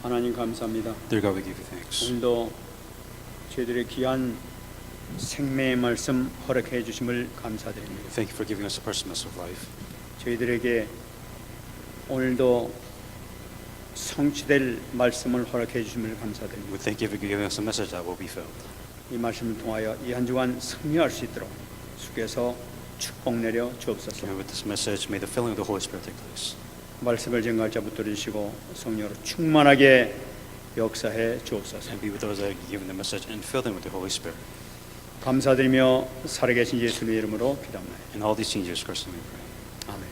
하나님 감사합니다. Dear God, we give you thanks. 오늘도 저희들의 귀한 생명의 말씀 허락해 주심을 감사드립니다. Thank you for giving us a personal of life. 저희들에게 오늘도 성취될 말씀을 허락해 주심을 감사드립니다. We thank you for giving us a message that will be filled. 이 말씀을 통하여 이 한 주간 승리할 수 있도록 주께서 축복 내려 주옵소서. And with this message, may the filling of the Holy Spirit take place. 말씀을 증거할 자 붙들어 주시고 성령으로 충만하게 역사해 주옵소서. And be with those that are given the message and fill them with the Holy Spirit. 감사드리며 살아계신 예수님의 이름으로 기도합니다. And all these things, Jesus Christ, we pray. 아멘.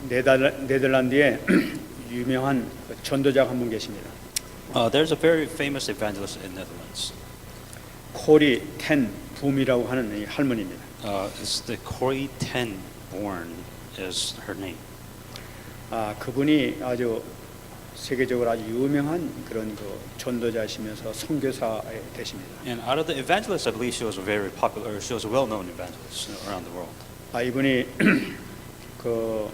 네덜란드에 유명한 전도자가 한 분 계십니다. There's a very famous evangelist in Netherlands. 코리 텐 붐이라고 하는 이 할머니입니다. It's the Corrie ten Boom is her name. 그분이 아주 세계적으로 아주 유명한 그런 그 전도자시면서 선교사 되십니다. And out of the evangelists, I believe she was a very popular, she was a well-known evangelist around the world. 이분이 그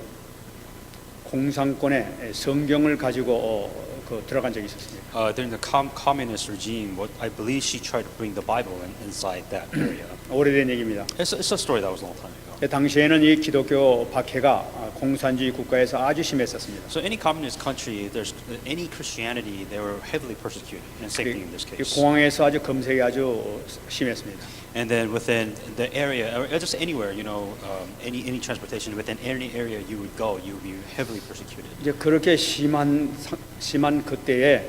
공산권에 성경을 가지고 들어간 적이 있었습니다. During the communist regime, what I believe she tried to bring the Bible inside that area. 오래된 얘기입니다. It's a story that was a long time ago. 당시에는 이 기독교 박해가 공산주의 국가에서 아주 심했었습니다. So any communist country, there's any Christianity, they were heavily persecuted, and same thing in this case. 공항에서 아주 검색이 아주 심했습니다. And then within the area, or just anywhere, you know, any transportation within any area you would go, you would be heavily persecuted. 이제 그렇게 심한 그때에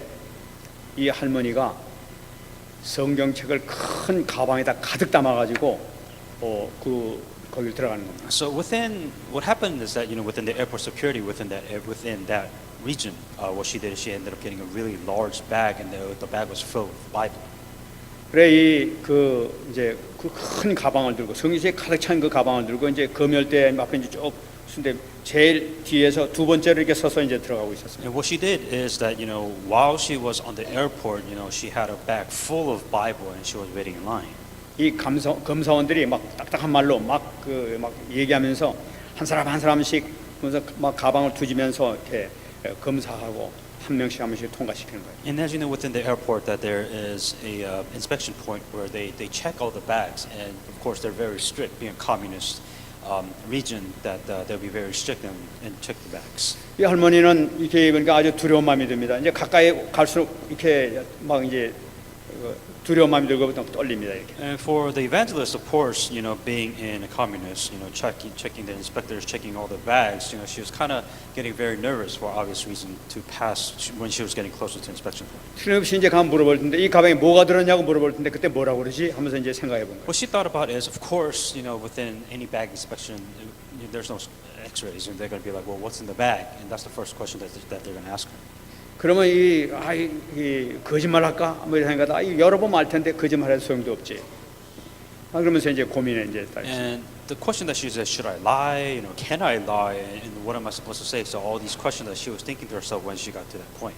이 할머니가 성경책을 큰 가방에다 가득 담아가지고 거길 들어가는 겁니다. So within what happened is that within the airport security within that region, what she did is she ended up getting a really large bag, and the bag was filled with Bible. 그래 이제 그 큰 가방을 들고 성경책에 가득 찬 그 가방을 들고 이제 검열대 앞에 이제 쭉 순대 제일 뒤에서 두 번째로 이렇게 서서 이제 들어가고 있었습니다. And what she did is that while she was on the airport, she had a bag full of Bible and she was waiting in line. 이 검사원들이 막 딱딱한 말로 막 얘기하면서 한 사람씩 그래서 막 가방을 뒤지면서 이렇게 검사하고 한 명씩 통과시키는 거예요. And as you know, within the airport, that there is a inspection point where they check all the bags, and of course they're very strict, being a communist region, that they'll be very strict and check the bags. 이 할머니는 이렇게 보니까 아주 두려운 마음이 듭니다. 이제 가까이 갈수록 이렇게 막 이제 두려운 마음이 들고 떨립니다 이렇게. And for the evangelist, of course, being in a communist, checking the inspectors, checking all the bags, she was kind of getting very nervous for obvious reason to pass when she was getting closer to inspection point. 틀림없이 이제 가면 물어볼 텐데 이 가방에 뭐가 들었냐고 물어볼 텐데 그때 뭐라고 그러지 하면서 이제 생각해 본 거예요. What she thought about is, of course, within any bag inspection, there's no X-rays, and they're going to be like, well, what's in the bag? And that's the first question that they're going to ask her. 그러면 이 거짓말할까? 뭐 이런 생각하다 여러 번 말 텐데 거짓말해도 소용도 없지. 그러면서 이제 고민에 이제 And the question that she said, should I lie? Can I lie? And what am I supposed to say? So all these questions that she was thinking to herself when she got to that point.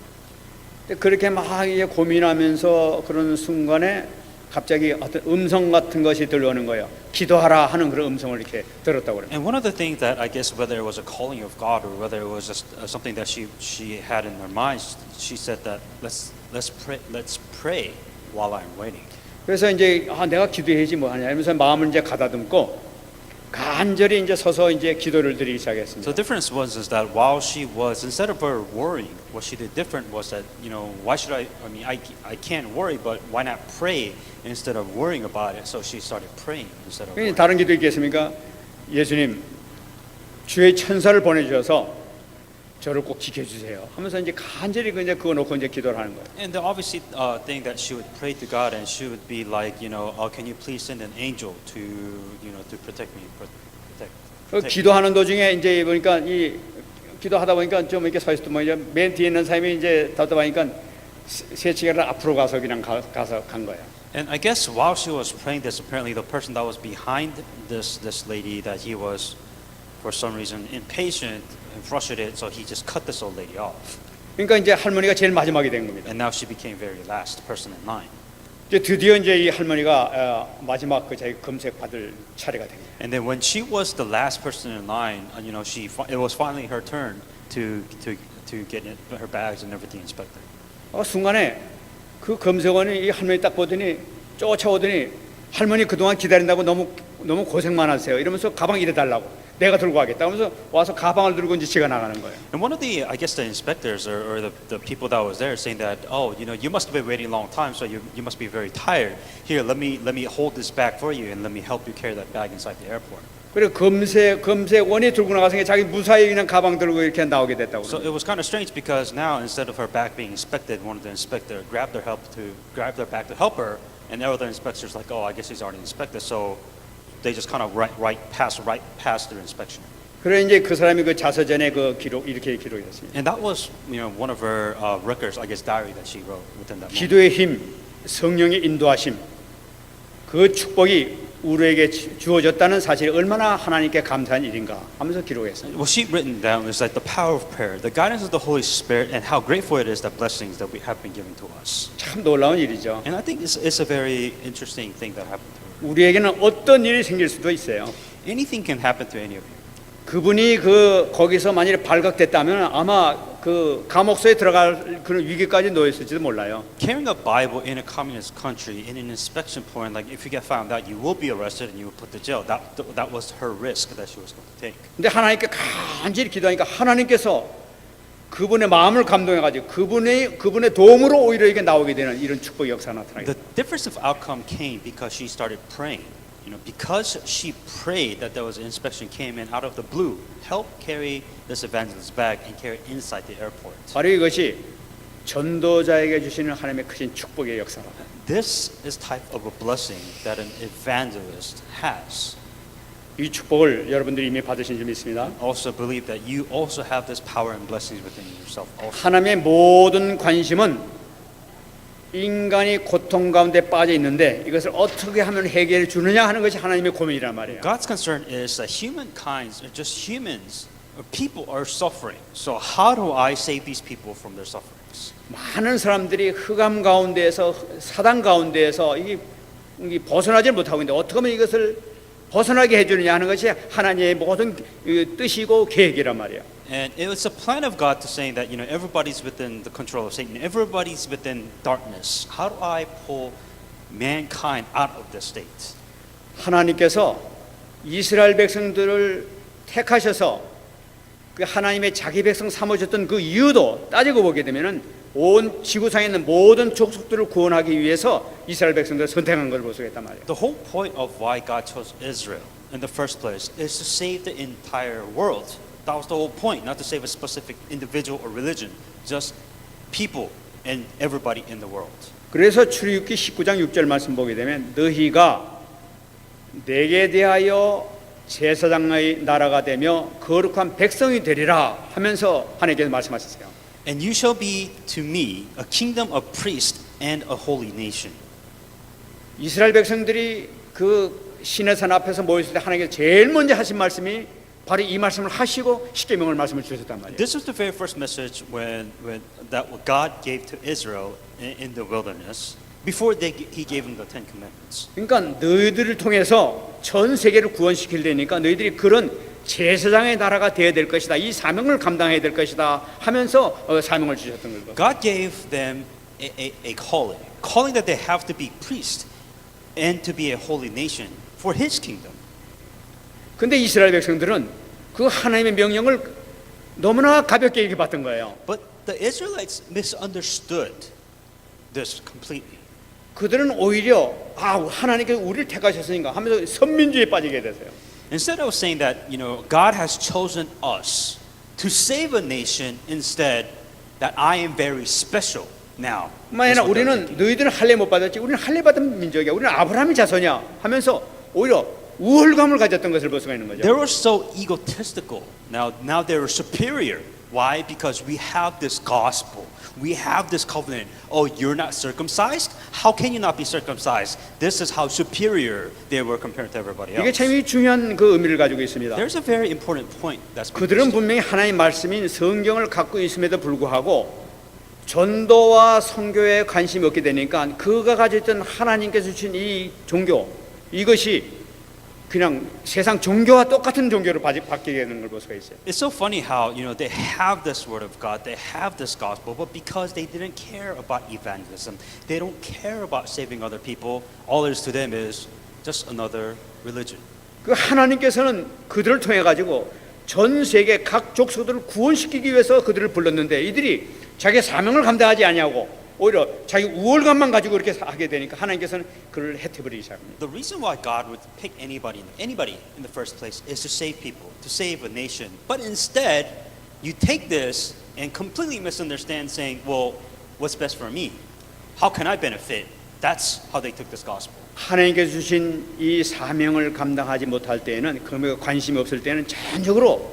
그렇게 막 이제 고민하면서 그런 순간에 갑자기 어떤 음성 같은 것이 들려오는 거예요. 기도하라 하는 그런 음성을 이렇게 들었다고 그래요. And one of the things that I guess whether it was a calling of God or whether it was just something that she had in her mind, she said that let's pray while I'm waiting. 그래서 이제 내가 기도해야지 뭐 하냐 하면서 마음을 이제 가다듬고 간절히 이제 서서 이제 기도를 드리기 시작했습니다. So the difference was that while she was, instead of her worrying, what she did different was that why should I mean I can't worry, but why not pray instead of worrying about it? So she started praying instead of worrying. 다른 기도 있겠습니까? 예수님 주의 천사를 보내주셔서 저를 꼭 지켜주세요 하면서 이제 간절히 그냥 그거 놓고 이제 기도를 하는 거예요. And the obviously thing that she would pray to God, and she would be like, can you please send an angel to protect me, protect. 기도하는 도중에 이제 보니까 이 기도하다 보니까 좀 이렇게 서 있었던 뭐냐 맨 뒤에 있는 사람이 이제 답답하니까 세치기를 앞으로 가서 그냥 가서 간 거예요. And I guess while she was praying this, apparently the person that was behind this lady, that he was for some reason impatient and frustrated, so he just cut this old lady off. 그러니까 이제 할머니가 제일 마지막이 된 겁니다. And now she became very last person in line. 이제 드디어 이제 이 할머니가 마지막 그 자기 금색 받을 차례가 됩니다. And then when she was the last person in line, it was finally her turn to get her bags and everything inspected. 순간에 그 검색원이 이 할머니 딱 보더니 쫓아오더니 할머니 그동안 기다린다고 너무 고생 많았어요. 이러면서 가방 이래 달라고. 내가 들고 가겠다 하면서 와서 가방을 들고 이제 지가 나가는 거예요. And one of the, I guess the inspectors or the people that was there saying that, oh, you must have been waiting a long time, so you must be very tired. Here, let me hold this bag for you and let me help you carry that bag inside the airport. 그리고 검색원이 들고 나가서 자기 무사히 그냥 가방 들고 이렇게 나오게 됐다고. So it was kind of strange because now instead of her bag being inspected, one of the inspector grabbed their bag to help her, and the other inspectors like, oh, I guess he's already inspected, so they just kind of passed their inspection. 그래 이제 그 사람이 그 자서전에 그 기록 이렇게 기록했습니다. And that was one of her records, I guess, diary that she wrote within that moment. 기도의 힘, 성령의 인도하심, 그 축복이 우리에게 주어졌다는 사실이 얼마나 하나님께 감사한 일인가 하면서 기록했습니다. What she written down is like the power of prayer, the guidance of the Holy Spirit, and how grateful it is the blessings that we have been given to us. 참 놀라운 일이죠. And I think it's a very interesting thing that happened to her. 우리에게는 어떤 일이 생길 수도 있어요. Anything can happen to any of you. 그분이 거기서 만일에 발각됐다면 아마 그 감옥소에 들어갈 그런 위기까지 놓였을지도 몰라요. Carrying a Bible in a communist country in an inspection point, like if you get found out, you will be arrested and you will put to jail. That was her risk that she was going to take. 근데 하나님께 간절히 기도하니까 하나님께서 그분의 마음을 감동해가지고 그분의 도움으로 오히려 이게 나오게 되는 이런 축복의 역사가 나타나게. The difference of outcome came because she started praying. Because she prayed that there was an inspection came in out of the blue, helped carry this evangelist's bag and carry it inside the airport. 바로 이것이 전도자에게 주시는 하나님의 크신 축복의 역사다. This is type of a blessing that an evangelist has. 이 축복을 여러분들이 이미 받으신 줄 믿습니다. Also believe that you also have this power and blessings within yourself also. 하나님의 모든 관심은 인간이 고통 가운데 빠져 있는데 이것을 어떻게 하면 해결해 주느냐 하는 것이 하나님의 고민이란 말이에요. God's concern is that humankind, or just humans, or people are suffering. So how do I save these people from their sufferings? 많은 사람들이 흑암 가운데에서 사단 가운데에서 이게 벗어나지 못하고 있는데 어떻게 하면 이것을 벗어나게 해주느냐 하는 것이 하나님의 모든 뜻이고 계획이란 말이에요. And it's a plan of God to saying that everybody's within the control of Satan. Everybody's within darkness. How do I pull mankind out of this state? 하나님께서 이스라엘 백성들을 택하셔서 그 하나님의 자기 백성 삼으셨던 그 이유도 따지고 보게 되면은 온 지구상에 있는 모든 족속들을 구원하기 위해서 이스라엘 백성들을 선택한 걸 볼 수 있단 말이에요. The whole point of why God chose Israel in the first place is to save the entire world. That was the whole point, not to save a specific individual or religion, just people and everybody in the world. 그래서 출애굽기 19장 6절 말씀 보게 되면 너희가 내게 대하여 제사장의 나라가 되며 거룩한 백성이 되리라 하면서 하나님께서 말씀하셨어요. And you shall be to me a kingdom of priests and a holy nation. 이스라엘 백성들이 그 시내산 앞에서 모였을 때 하나님께서 제일 먼저 하신 말씀이 바로 이 말씀을 하시고 십계명을 말씀을 주셨단 말이에요. This was the very first message when that God gave to Israel in the wilderness before He gave them the Ten Commandments. 그러니까 너희들을 통해서 전 세계를 구원시킬 테니까 너희들이 그런 제사장의 나라가 되어야 될 것이다. 이 사명을 감당해야 될 것이다 하면서 사명을 주셨던 거죠. God gave them a calling that they have to be priests and to be a holy nation for His kingdom. 근데 이스라엘 백성들은 그 하나님의 명령을 너무나 가볍게 이렇게 받던 거예요. But the Israelites misunderstood this completely. 그들은 오히려 하나님께서 우리를 택하셨으니까 하면서 선민주의에 빠지게 됐어요. Instead of saying that God has chosen us to save a nation, instead that I am very special now. 만약 우리는 너희들은 할례 못 받았지, 우리는 할례 받은 민족이야, 우리는 아브라함의 자손이야 하면서 오히려 우월감을 가졌던 것을 볼 수가 있는 거죠. They were so egotistical. Now they were superior. Why? Because we have this gospel. We have this covenant. Oh, you're not circumcised? How can you not be circumcised? This is how superior they were compared to everybody 이게 else. 참 중요한 그 의미를 가지고 있습니다. There's a very important point that's 그들은 분명히 하나님의 말씀인 성경을 갖고 있음에도 불구하고 전도와 선교에 관심이 없게 되니까 그가 가지고 있던 하나님께서 주신 이 종교, 이것이 그냥 세상 종교와 똑같은 종교로 바뀌게 되는 걸 볼 수가 있어요. It's so funny how, they have this word of God, they have this gospel, but because they didn't care about evangelism, they don't care about saving other people, all there is to them is just another religion. 그 하나님께서는 그들을 통해 가지고 전 세계 각 족속들을 구원시키기 위해서 그들을 불렀는데 이들이 자기 사명을 감당하지 아니하고 오히려 자기 우월감만 가지고 이렇게 하게 되니까 하나님께서는 그를 해태버리기 시작합니다. The reason why God would pick anybody in the first place is to save people, to save a nation. But instead, you take this and completely misunderstand, saying, well, what's best for me? How can I benefit? That's how they took this gospel. 하나님께서 주신 이 사명을 감당하지 못할 때에는 그에 관심이 없을 때는 전적으로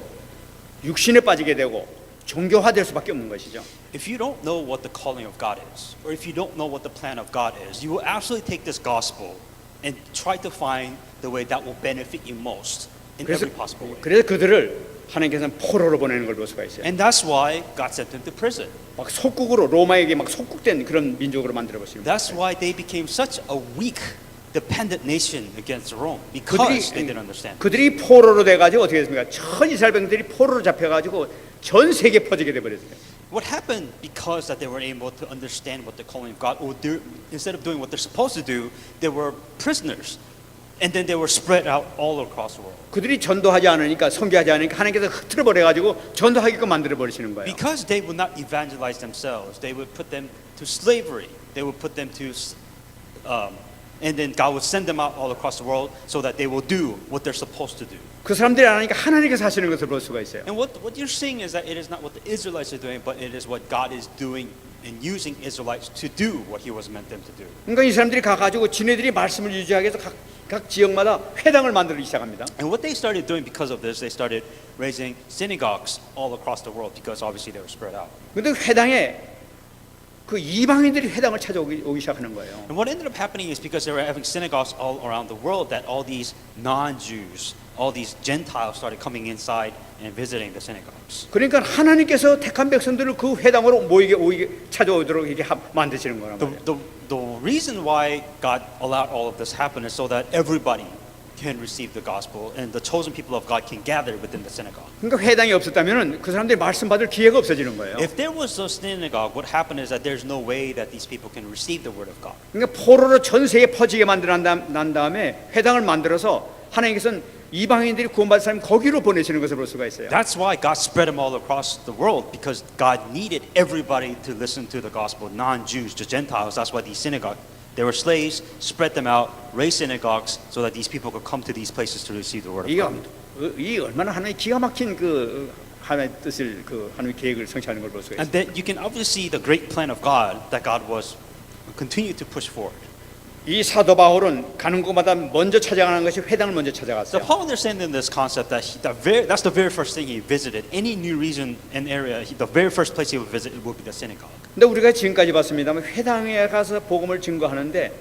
육신에 빠지게 되고 종교화될 수밖에 없는 것이죠. If you don't know what the calling of God is, or if you don't know what the plan of God is, you will absolutely take this gospel and try to find the way that will benefit you most in every possible way. 그래서 그들을 하나님께서는 포로로 보내는 걸 볼 수가 있어요. And that's why God sent them to prison. 막 속국으로 로마에게 막 속국된 그런 민족으로 만들어 버립니다. That's why they became such a weak, dependent nation against Rome because they didn't understand. 그들이 포로로 돼가지고 어떻게 됐습니까? 전 이스라엘 백성들이 포로로 잡혀가지고 전 세계 퍼지게 돼버렸어요. What happened because that they weren't able to understand what the calling of God, or instead of doing what they're supposed to do, they were prisoners, and then they were spread out all across the world. 그들이 전도하지 않으니까 선교하지 않으니까 하나님께서 흐트러 버려가지고 전도하게끔 만들어 버리시는 거예요. Because they would not evangelize themselves, they would put them to slavery. They would put them to, and then God would send them out all across the world so that they will do what they're supposed to do. 그 사람들이 안 하니까 하나님께서 하시는 것을 볼 수가 있어요. And what you're seeing is that it is not what the Israelites are doing, but it is what God is doing and using Israelites to do what He was meant them to do. 그러니까 이 사람들이 가가지고 지네들이 말씀을 유지하기 위해서 각 지역마다 회당을 만들기 시작합니다. And what they started doing because of this, they started raising synagogues all across the world because obviously they were spread out. 근데 회당에 그 이방인들이 회당을 찾아오기 시작하는 거예요. And what ended up happening is because they were having synagogues all around the world that all these non-Jews, all these Gentiles started coming inside and visiting the synagogues. 그러니까 하나님께서 택한 백성들을 그 회당으로 모이게 찾아오도록 이렇게 만드시는 거란 말이에요. The reason why God allowed all of this happen is so that everybody can receive the gospel and the chosen people of God can gather within the synagogue. 그러니까 회당이 없었다면은 그 사람들이 말씀 받을 기회가 없어지는 거예요. If there was no synagogue, what happened is that there's no way that these people can receive the word of God. 그러니까 포로로 전 세계 퍼지게 난 다음에 회당을 만들어서 하나님께서는 이방인들이 구원받을 사람 거기로 보내시는 것을 볼 수가 있어요. That's why God spread them all across the world because God needed everybody to listen to the gospel, non-Jews, the Gentiles. That's why these synagogues, they were slaves, spread them out, raised synagogues so that these people could come to these places to receive the word of God. 이 얼마나 하나님의 기가 막힌 그 하나님의 뜻을 그 하나님의 계획을 성취하는 걸 볼 수가 있어요. And then you can obviously see the great plan of God that God was continue to push forward. 이 사도 바울은 가는 곳마다 먼저 찾아가는 것이 회당을 먼저 So 찾아갔어요. Paul understanding this concept that that's the very first thing he visited. Any new region and area, the very first place he would visit would be the synagogue. 근데 우리가 지금까지 봤습니다만 회당에 가서 복음을 증거하는데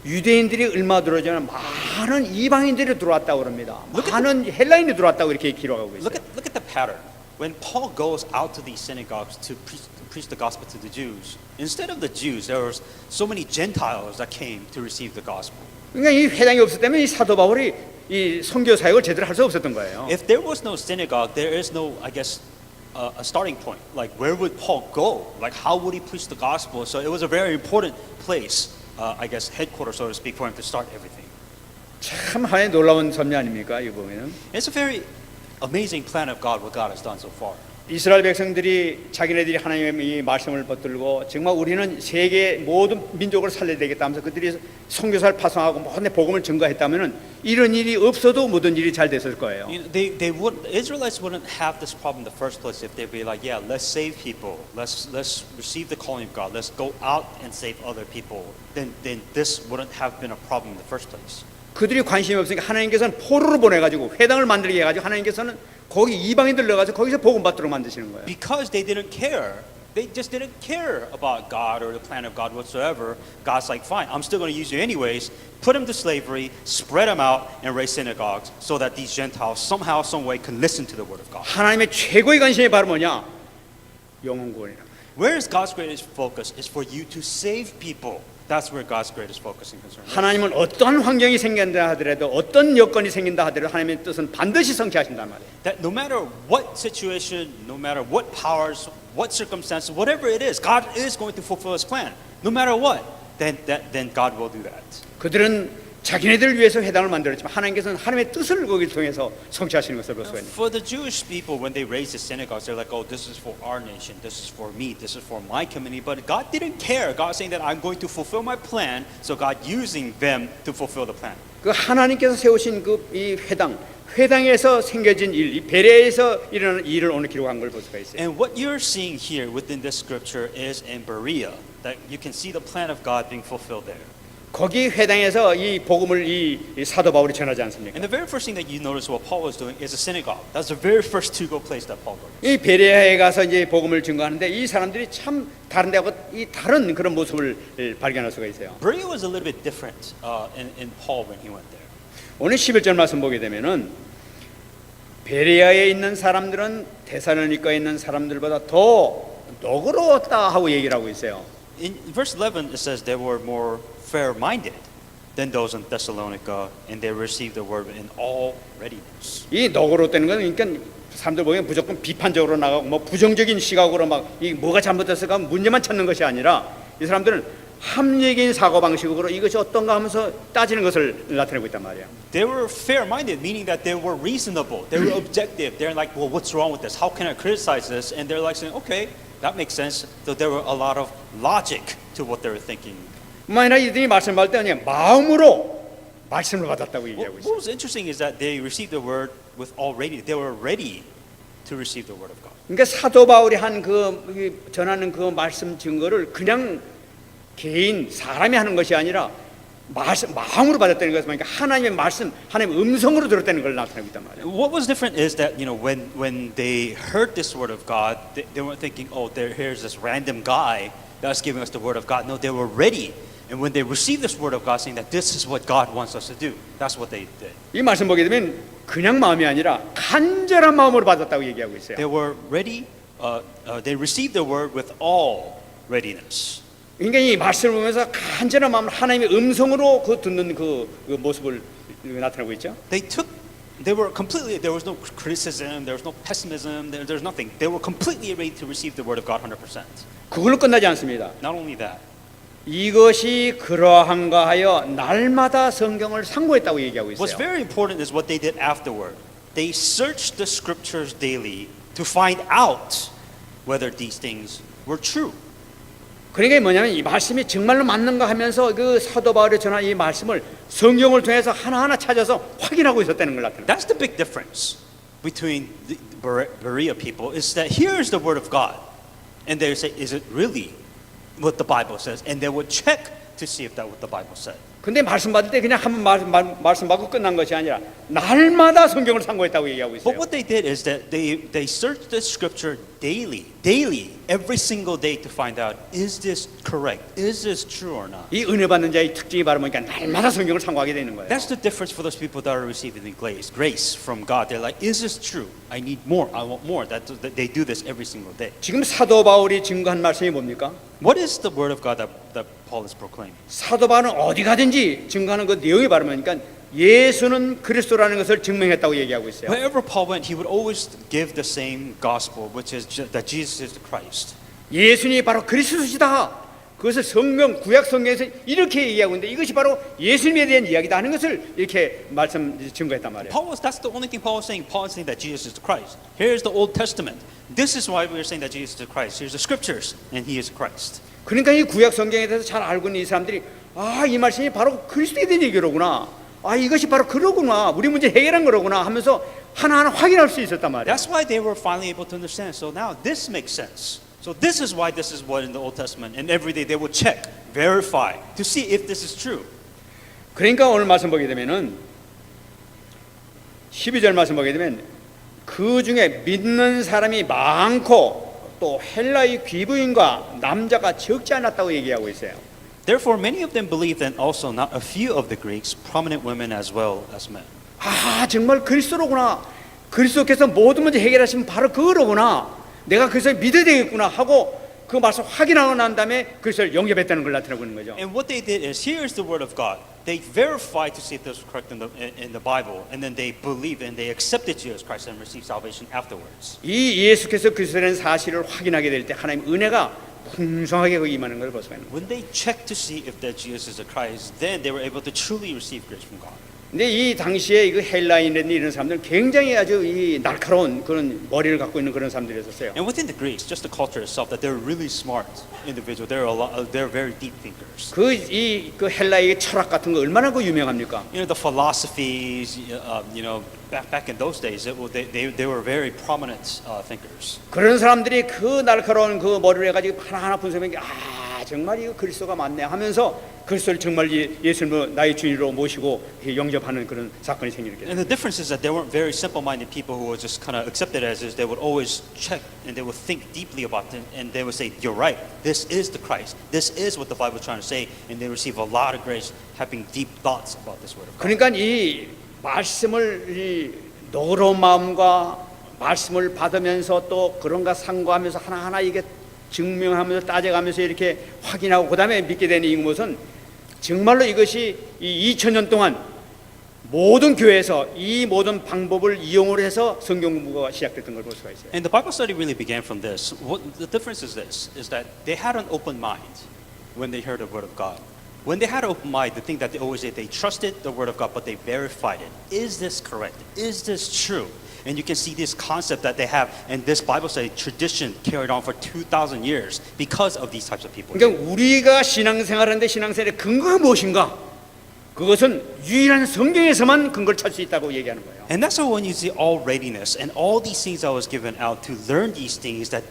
유대인들이 얼마 들어오냐면 많은 이방인들이 들어왔다고 그럽니다. 많은 헬라인이 들어왔다고 이렇게 기록하고 있어요. Look at the pattern. When Paul goes out to these synagogues to preach the gospel to the Jews, instead of the Jews, there was so many Gentiles that came to receive the gospel. 그러니까 이 회당이 없었다면 이 사도 바울이 이 선교 사역을 제대로 할 수 없었던 거예요. If there was no synagogue, there is no, I guess, a starting point. Like, where would Paul go? Like, how would he preach the gospel? So it was a very important place, I guess, headquarters, so to speak, for him to start everything. 참 하나의 놀라운 섭리 아닙니까? 이 보면은 It's a very amazing plan of God, what God has done so far. 이스라엘 백성들이 자기네들이 하나님의 이 말씀을 붙들고 정말 우리는 세계 모든 민족을 살려야 되겠다면서 그들이 선교사를 파송하고 모든 복음을 증거했다면은 이런 일이 없어도 모든 일이 잘 됐을 거예요. You know, the Israelites wouldn't have this problem in the first place if they'd be like, yeah, let's save people, let's receive the calling of God, let's go out and save other people. Then this wouldn't have been a problem in the first place. 그들이 관심이 없으니까 하나님께서는 포로로 보내가지고 회당을 만들게 해가지고 하나님께서는 거기 이방인들 넣어가지고 거기서 복음 받도록 만드시는 거예요. Because they didn't care. They just didn't care about God or the plan of God whatsoever. God's like, fine, I'm still going to use you anyways. Put them to slavery, spread them out, and raise synagogues so that these Gentiles somehow, some way can listen to the word of God. 하나님의 최고의 관심이 바로 뭐냐? 영혼 구원이라. Where is God's greatest focus? Is for you to save people. That's where God's greatest focus and concern is. 하나님은 어떤 환경이 생긴다 하더라도 어떤 여건이 생긴다 하더라도 하나님의 뜻은 반드시 성취하신단 말이에요. That no matter what situation, no matter what powers, what circumstances, whatever it is, God is going to fulfill His plan. No matter what, then God will do that. 그들은 자기네들을 위해서 회당을 만들었지만 하나님께서는 하나님의 뜻을 거기를 통해서 성취하시는 것을 볼 수가 있는 거예요. For the Jewish people, when they raised the synagogues, they're like, oh, this is for our nation, this is for me, this is for my community. But God didn't care. God saying that I'm going to fulfill my plan, so God using them to fulfill the plan. 그 하나님께서 세우신 그 이 회당에서 생겨진 일, 이 베레에서 일어나는 일을 오늘 기록한 걸 볼 수가 있어요. And what you're seeing here within this scripture is in Berea, that you can see the plan of God being fulfilled there. 거기 회당에서 이 복음을 이 사도 바울이 전하지 않습니까? And the very first thing that you notice what Paul was doing is a synagogue. That's the very first to-go place that Paul goes. 이 베레아에 가서 이제 복음을 증거하는데 이 사람들이 참 다른 데하고 이 다른 그런 모습을 발견할 수가 있어요. Berea was a little bit different in Paul when he went there. 오늘 11절 말씀 보게 되면은 베레아에 있는 사람들은 데살로니가에 있는 사람들보다 더 너그러웠다 하고 얘기를 하고 있어요. In verse 11 it says they were more fair-minded than those in Thessalonica, and they received the word in all readiness. 이 너그러웠다는 건 그러니까 사람들 보기엔 무조건 비판적으로 나가고 뭐 부정적인 시각으로 막 이 뭐가 잘못됐을까 문제만 찾는 것이 아니라 이 사람들은 합리적인 사고 방식으로 이것이 어떤가 하면서 따지는 것을 나타내고 있단 말이에요. They were fair-minded, meaning that they were reasonable, they were objective. They're like, well, what's wrong with this? How can I criticize this? And they're like saying, okay, that makes sense. So there were a lot of logic to what they were thinking. 만약 이들이 말씀을 받을 때 그냥 마음으로 말씀을 받았다고 얘기하고 What 있어요. was interesting is that they received the word with all ready. They were ready to receive the word of God. 그러니까 사도 바울이 한 그 전하는 그 말씀 증거를 그냥 개인 사람이 하는 것이 아니라 마음으로 받았다는 것은 그러니까 하나님의 말씀, 하나님의 음성으로 들었다는 걸 나타내고 있단 말이에요. What was different is that when they heard this word of God, they weren't thinking, oh, here's this random guy that's giving us the word of God. No, they were ready. And when they received this word of God, saying that this is what God wants us to do, that's what they did. 이 말씀 보게 되면 그냥 마음이 아니라 간절한 마음으로 받았다고 얘기하고 있어요. They were ready. They received the word with all readiness. 그러니까 이 말씀을 보면서 간절한 마음으로 하나님의 음성으로 그 듣는 그 모습을 나타내고 있죠. They were completely. There was no criticism. There was no pessimism. There's nothing. They were completely ready to receive the word of God 100%. 그걸로 끝나지 않습니다. Not only that. 이것이 그러한가 하여 날마다 성경을 상고했다고 얘기하고 What's 있어요. very important is what they did afterward. They searched the scriptures daily to find out whether these things were true. 그러니까 뭐냐면 이 말씀이 정말로 맞는가 하면서 그 사도 바울이 전한 이 말씀을 성경을 통해서 하나하나 찾아서 확인하고 있었다는 걸 나타냅니다. That's the big difference between the Berea people is that here is the word of God, and they say, is it really what the Bible says? And they would check to see if that what the Bible said. 근데 말씀 받을 때 그냥 한 번 말씀 받고 끝난 것이 아니라 날마다 성경을 상고했다고 얘기하고 있어요. But what they did is that they searched the scripture daily, every single day to find out, is this correct? Is this true or not? 이 은혜 받는 자의 특징이 바로 뭐니까 날마다 성경을 상고하게 되는 거예요. That's the difference for those people that are receiving the grace from God. They're like, is this true? I need more. I want more. That they do this every single day. 지금 사도 바울이 증거한 말씀이 뭡니까? What is the word of God that Paul is proclaiming? 사도 바울은 어디 가든지 증거하는 그 내용이 바로 뭐니까 예수는 그리스도라는 것을 증명했다고 얘기하고 있어요. Wherever Paul went, he would always give the same gospel, which is that Jesus is the Christ. 예수님이 바로 그리스도시다. 그것을 성경 구약 성경에서 이렇게 얘기하고 있는데 이것이 바로 예수님에 대한 이야기다 하는 것을 이렇게 말씀 증거했단 말이에요. That's the only thing Paul was saying. Paul is saying that Jesus is the Christ. Here's the Old Testament. This is why we are saying that Jesus is the Christ. Here's the scriptures, and He is Christ. 그러니까 이 구약 성경에 대해서 잘 알고 있는 이 사람들이 이 말씀이 바로 그리스도에 대한 얘기로구나. 이것이 바로 그러구나. 우리 문제 해결한 거로구나 하면서 하나하나 확인할 수 있었단 말이에요. That's why they were finally able to understand. So now this makes sense. So this is why this is what in the Old Testament. And every day they would check, verify to see if this is true. 그러니까 오늘 말씀 보게 되면은 12절 말씀 보게 되면 그 중에 믿는 사람이 많고 또 헬라의 귀부인과 남자가 적지 않았다고 얘기하고 있어요. Therefore, many of them believed, and also not a few of the Greeks, prominent women as well as men. 정말 그리스도로구나. 그리스도께서 모든 문제 해결하시면 바로 그거로구나. 내가 그래서 믿어야 되겠구나 하고 그 말씀 확인하고 난 다음에 그리스도를 영접했다는 걸 나타내고 있는 거죠. And what they did is, here is the word of God. They verified to see if this was correct in the Bible, and then they believed and they accepted Jesus Christ and received salvation afterwards. 이 예수께서 그리스도라는 사실을 확인하게 될 때 하나님 은혜가 풍성하게 거기 임하는 걸 볼 수가 있는 거예요. When they checked to see if that Jesus is the Christ, then they were able to truly receive grace from God. 근데 이 당시에 그 헬라인이라든지 이런 사람들은 굉장히 아주 이 날카로운 그런 머리를 갖고 있는 그런 사람들이었어요. And within the Greeks, just the culture itself, that they're really smart individuals. They're very deep thinkers. 그 헬라의 철학 같은 거 얼마나 그 유명합니까? You know, the philosophies. Back in those days, they were very prominent thinkers. 그런 사람들이 그 날카로운 그 머리를 해가지고 하나하나 분석해 정말 이거 그리스도가 맞네 하면서 그리스도를 정말 예수님을 나의 주인으로 모시고 영접하는 그런 사건이 생기게 And 됐어요. the difference is that they weren't very simple-minded people who would just kind of accept it as is. They would always check and they would think deeply about it, and they would say, "You're right. This is the Christ. This is what the Bible is trying to say." And they receive a lot of grace, having deep thoughts about this word of God. 그러니까 이 말씀을 이 너그러운 마음과 말씀을 받으면서 또 그런가 상고하면서 하나하나 이게 증명하면서 따져가면서 이렇게 확인하고 그다음에 믿게 되는 이것은 정말로 이것이 이 2000년 동안 모든 교회에서 이 모든 방법을 이용을 해서 성경 공부가 시작됐던 걸 볼 수가 있어요. And the Bible study really began from this. What the difference is this: is that they had an open mind when they heard the word of God. When they had an open mind, the thing that they always did, they trusted the word of God, but they verified it. Is this correct? Is this true? And you can see this concept that they have, and this Bible study tradition carried on for 2,000 years because of these types of people. 그러니까 우리가 신앙생활하는데 신앙생활의 근거가 무엇인가? 그것은 유일한 성경에서만 근거를 찾을 수 있다고 얘기하는 거예요. And that's why when you see all readiness and all these things I was given out to learn these things, that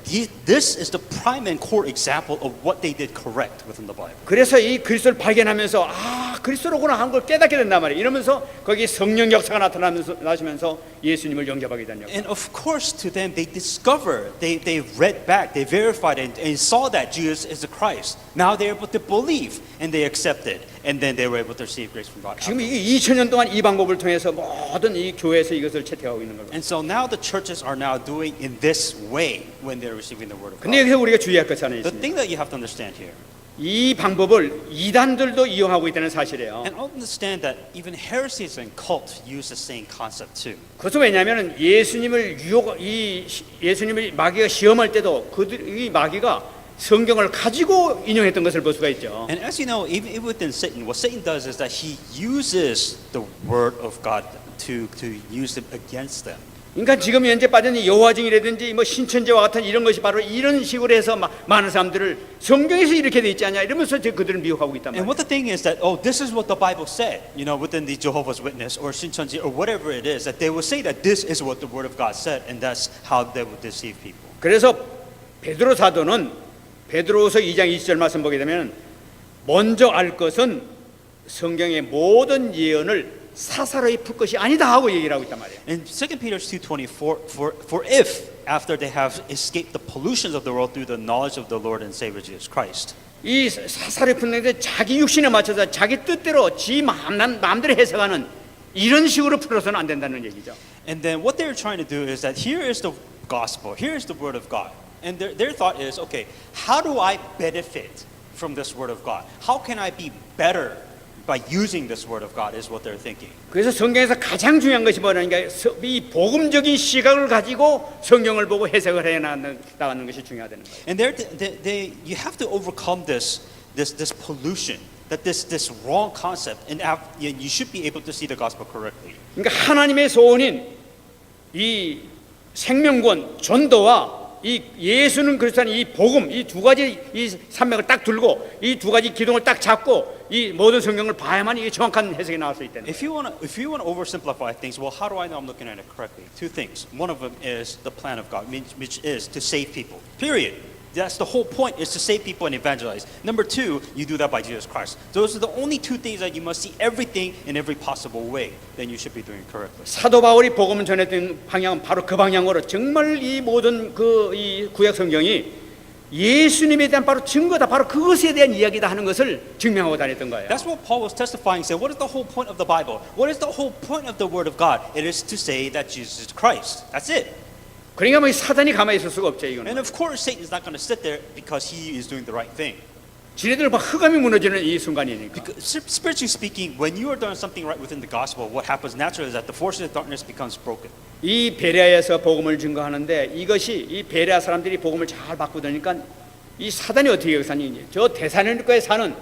this is the prime and core example of what they did correct within the Bible. 그래서 이 그리스도를 발견하면서 그리스도로구나 한 걸 깨닫게 된단 말이에요. 이러면서 거기 성령 역사가 나시면서 예수님을 영접하게 된 역사. And of course, to them, they discovered, they read back, they verified, and saw that Jesus is the Christ. Now they're able to believe, and they accepted, and then they were able to receive grace from God. 지금 이게 2000년 동안 이 방법을 통해서 모든 이 교회에서 이것을 채택하고 있는 거예요. And so now the churches are now doing in this way when they're receiving the word of 근데 God. 여기서 우리가 주의할 것이 하나 The 있습니다. thing that you have to understand here, 이 방법을 이단들도 이용하고 있다는 사실이에요. and understand that even heresies and cults use the same concept too. 그것은 왜냐하면 예수님을 예수님을 마귀가 시험할 때도 이 마귀가 성경을 가지고 인용했던 것을 볼 수가 있죠. And as you know, even within Satan, what Satan does is that he uses the word of God to use it against them. 그러니까 지금 현재 빠진 여호와증이라든지 뭐 신천지와 같은 이런 것이 바로 이런 식으로 해서 많은 사람들을 성경에서 이렇게 돼 있지 않냐 이러면서 그들을 미혹하고 있단 And 말이에요. what the thing is that, this is what the Bible said, within the Jehovah's Witness or Shincheonji or whatever it is, that they will say that this is what the Word of God said, and that's how they would deceive people. 그래서 베드로 사도는 베드로후서 2장 20절 말씀 보게 되면 먼저 알 것은 성경의 모든 예언을 사사로이 풀 것이 아니다 하고 얘기를 하고 있단 말이에요. In 2 Peter 2:24, for if after they have escaped the pollutions of the world through the knowledge of the Lord and Savior Jesus Christ. 이 사사로이 푸는데 자기 육신에 맞춰서 자기 뜻대로 지 마음대로 해석하는 이런 식으로 풀어서는 안 된다는 얘기죠. And then what they're trying to do is that here is the gospel, here is the word of God. And their thought is, okay, how do I benefit from this word of God? How can I be better by using this word of God is what they're thinking. 그래서 성경에서 가장 중요한 것이 뭐냐니까 이 복음적인 시각을 가지고 성경을 보고 해석을 해 나가는 것이 중요하다는 거예요. And you have to overcome this pollution, that this wrong concept, and you should be able to see the gospel correctly. 그러니까 하나님의 소원인 이 생명권, 전도와 이 예수는 그리스도는 이 복음, 이 두 가지 이 산맥을 딱 들고 이 두 가지 기둥을 딱 잡고 이 모든 성경을 봐야만 이게 정확한 해석이 나올 수 있다는 거예요. If you want to oversimplify things, well, how do I know I'm looking at it correctly? Two things. One of them is the plan of God, which is to save people. Period. That's the whole point, is to save people and evangelize. Number two, you do that by Jesus Christ. Those are the only two things that you must see everything in every possible way. Then you should be doing it correctly. 사도 바울이 복음을 전했던 방향은 바로 그 방향으로 정말 이 모든 이 구약 성경이 예수님에 대한 바로 증거다, 바로 그것에 대한 이야기다 하는 것을 증명하고 다녔던 거예요. That's what Paul was testifying. Saying, what is the whole point of the Bible? What is the whole point of the Word of God? It is to say that Jesus is Christ. That's it. 그러니까 뭐 사단이 가만히 있을 수가 없죠 And 이거는. of course, Satan is not going to sit there because he is doing the right thing. 지네들 막 흑암이 무너지는 이 순간이니까. Because, spiritually speaking, when you are doing something right within the gospel, what happens naturally is that the forces of darkness becomes broken. 이 베레아에서 복음을 증거하는데 이것이 이 베레아 사람들이 복음을 잘 받고 다니까 이 사단이 어떻게 사니? 저 데살로니가에 사는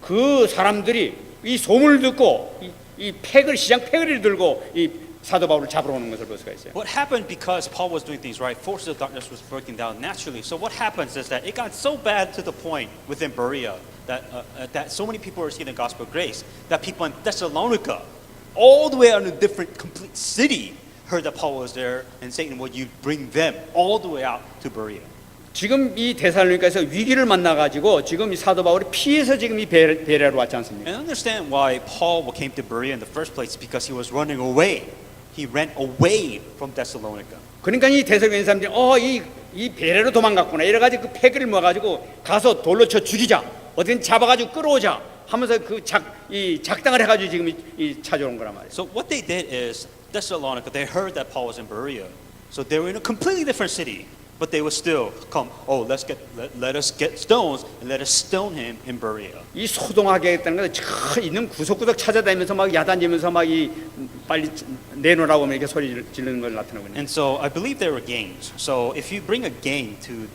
그 사람들이 이 소문을 듣고 이 패거리 시장 패거리를 들고 이 사도 바울을 잡으러 오는 것을 볼 수가 있어요. What happened because Paul was doing things right, forces of darkness was breaking down naturally. So what happens is that it got so bad to the point within Berea that so many people were receiving the gospel of grace that people in Thessalonica, all the way out in a different, complete city, heard that Paul was there, and Satan would you bring them all the way out to Berea. 지금 이 데살로니가에서 위기를 만나 가지고 지금 이 사도 바울이 피해서 지금 이 베레아로 왔지 않습니까? And understand why Paul came to Berea in the first place because he was running away. He ran away from Thessalonica. 그러니까 이 데살로니가 사람들이 이 베레로 도망갔구나 이래 가지고 그 패거리를 모아 가지고 가서 돌로 쳐 죽이자. 어딘 잡아 가지고 끌어오자 하면서 그 작당을 해 가지고 지금 이 찾아온 거란 말이에요. So what they did is Thessalonica, they heard that Paul was in Berea. So they were in a completely different city. But they would still come. Oh, let us get stones and let us stone him in Berea. 이 소동하게 했다는 것은 저 있는 구석구석 찾아다니면서 막 야단지면서 막 이 빨리 내놓으라고 이렇게 소리 지르는 걸 나타나거든요. And so I believe there were gangs. So if you bring a gang to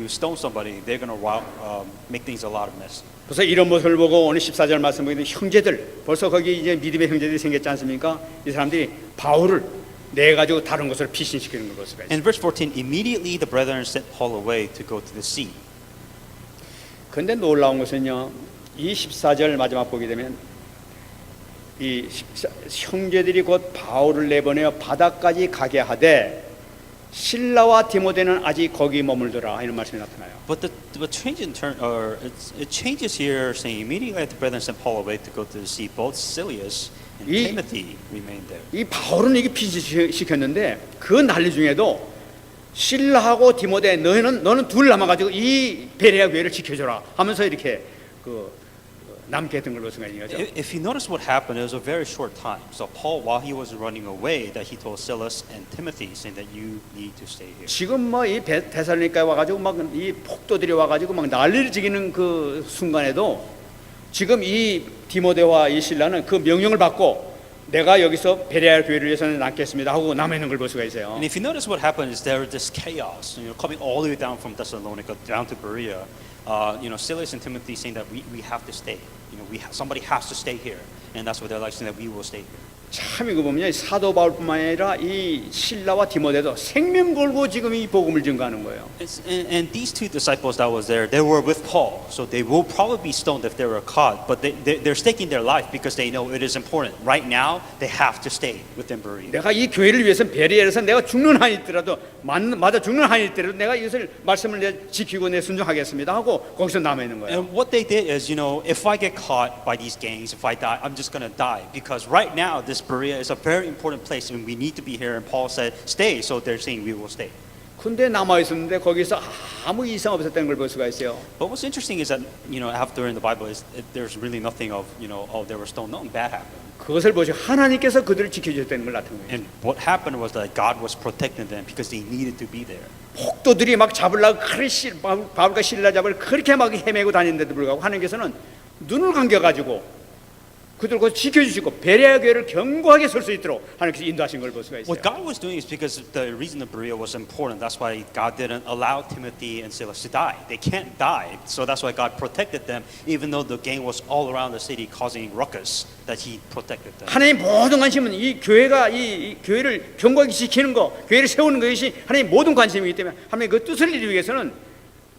stone somebody, they're going to make things a lot of mess. 그래서 이런 모습을 보고 오늘 14절 말씀 보이는 형제들 벌써 거기 이제 믿음의 형제들이 생겼지 않습니까? 이 사람들이 바울을 내 가지고 다른 것을 피신시키는 걸 볼 수가 있어요. In verse 14, immediately the brethren sent Paul away to go to the sea. 그런데 놀라운 것은요. 이 14절 마지막 보게 되면 이 형제들이 곧 바울을 내보내어 바다까지 가게 하되 실라와 디모데는 아직 거기 머물더라 이런 말씀이 나타나요. But the change in turn, or it changes here, saying immediately the brethren sent Paul away to go to the sea. Both Silas and Timothy remained there. 이 바울은 이게 피신시켰는데 그 난리 중에도 실라하고 디모데 너는 둘 남아가지고 이 베레아 교회를 지켜줘라 하면서 이렇게 남게 했던 걸 볼 수가 있는 거죠. If you notice what happened, it was a very short time. So Paul, while he was running away, that he told Silas and Timothy, saying that you need to stay here. 지금 뭐 이 데살로니가에 와가지고 막 이 폭도들이 와가지고 막 난리를 지기는 그 순간에도 지금 이 디모데와 이 실라는 그 명령을 받고 내가 여기서 베레아 교회를 위해서는 남겠습니다 하고 남아 있는 걸 볼 수가 있어요. And if you notice what happened is there was this chaos, coming all the way down from Thessalonica down to Berea. Silas and Timothy saying that we have to stay. Somebody has to stay here, and that's what they're like saying that we will stay here. 참 이거 보면 사도 바울뿐만 아니라 이 실라와 디모데도 생명 걸고 지금 이 복음을 증거하는 거예요. And these two disciples that was there, they were with Paul, so they will probably be stoned if they were caught. But they're staking their life because they know it is important. Right now, they have to stay within Berea. 내가 이 교회를 위해서 베레아에서 내가 죽는 한이 있더라도 맞아 죽는 한이 있더라도 내가 이것을 말씀을 내 지키고 내 순종하겠습니다 하고 거기서 남아 있는 거예요. And what they did is, if I get caught by these gangs, if I die, I'm just gonna die because right now this Berea is a very important place and we need to be here. And Paul said, "Stay." So they're saying we will stay. 근데 남아 있었는데 거기서 아무 이상 없었다는 걸 볼 수가 있어요. But what's interesting is that after in the Bible is there's really nothing of oh they were stoned, nothing bad happened. 그것을 보시 하나님께서 그들을 지켜주셨다는 걸 나타낸 거예요. And what happened was that God was protecting them because they needed to be there. 폭도들이 막 잡으려고 바울과 실라 잡을 그렇게 막 헤매고 다니는데도 불구하고 하나님께서는 눈을 감겨가지고 그들을 지켜주시고 베레아 교회를 견고하게 설 수 있도록 하나님께서 인도하신 걸 볼 수가 있어요. What God was doing is because the reason of Berea was important. That's why God didn't allow Timothy and Silas to die. They can't die. So that's why God protected them, even though the gang was all around the city causing ruckus. That He protected them. 하나님 모든 관심은 이 교회가 이 교회를 견고하게 지키는 거, 교회를 세우는 것이 하나님 모든 관심이기 때문에 하나님 그 뜻을 이루기 위해서는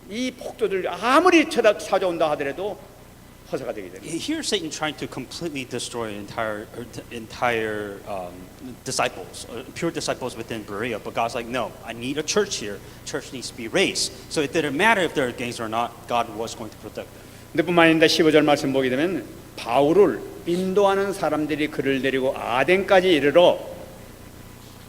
이 폭도들 아무리 찾아온다 하더라도 허사가 되게 됩니다. Here Satan trying to completely destroy entire disciples, pure disciples within Berea. But God's like, no, I need a church here. Church needs to be raised. So it didn't matter if there are gangs or not. God was going to protect them. 근데 뿐만 아니라 15절 말씀 보게 되면 바울을 인도하는 사람들이 그를 데리고 아덴까지 이르러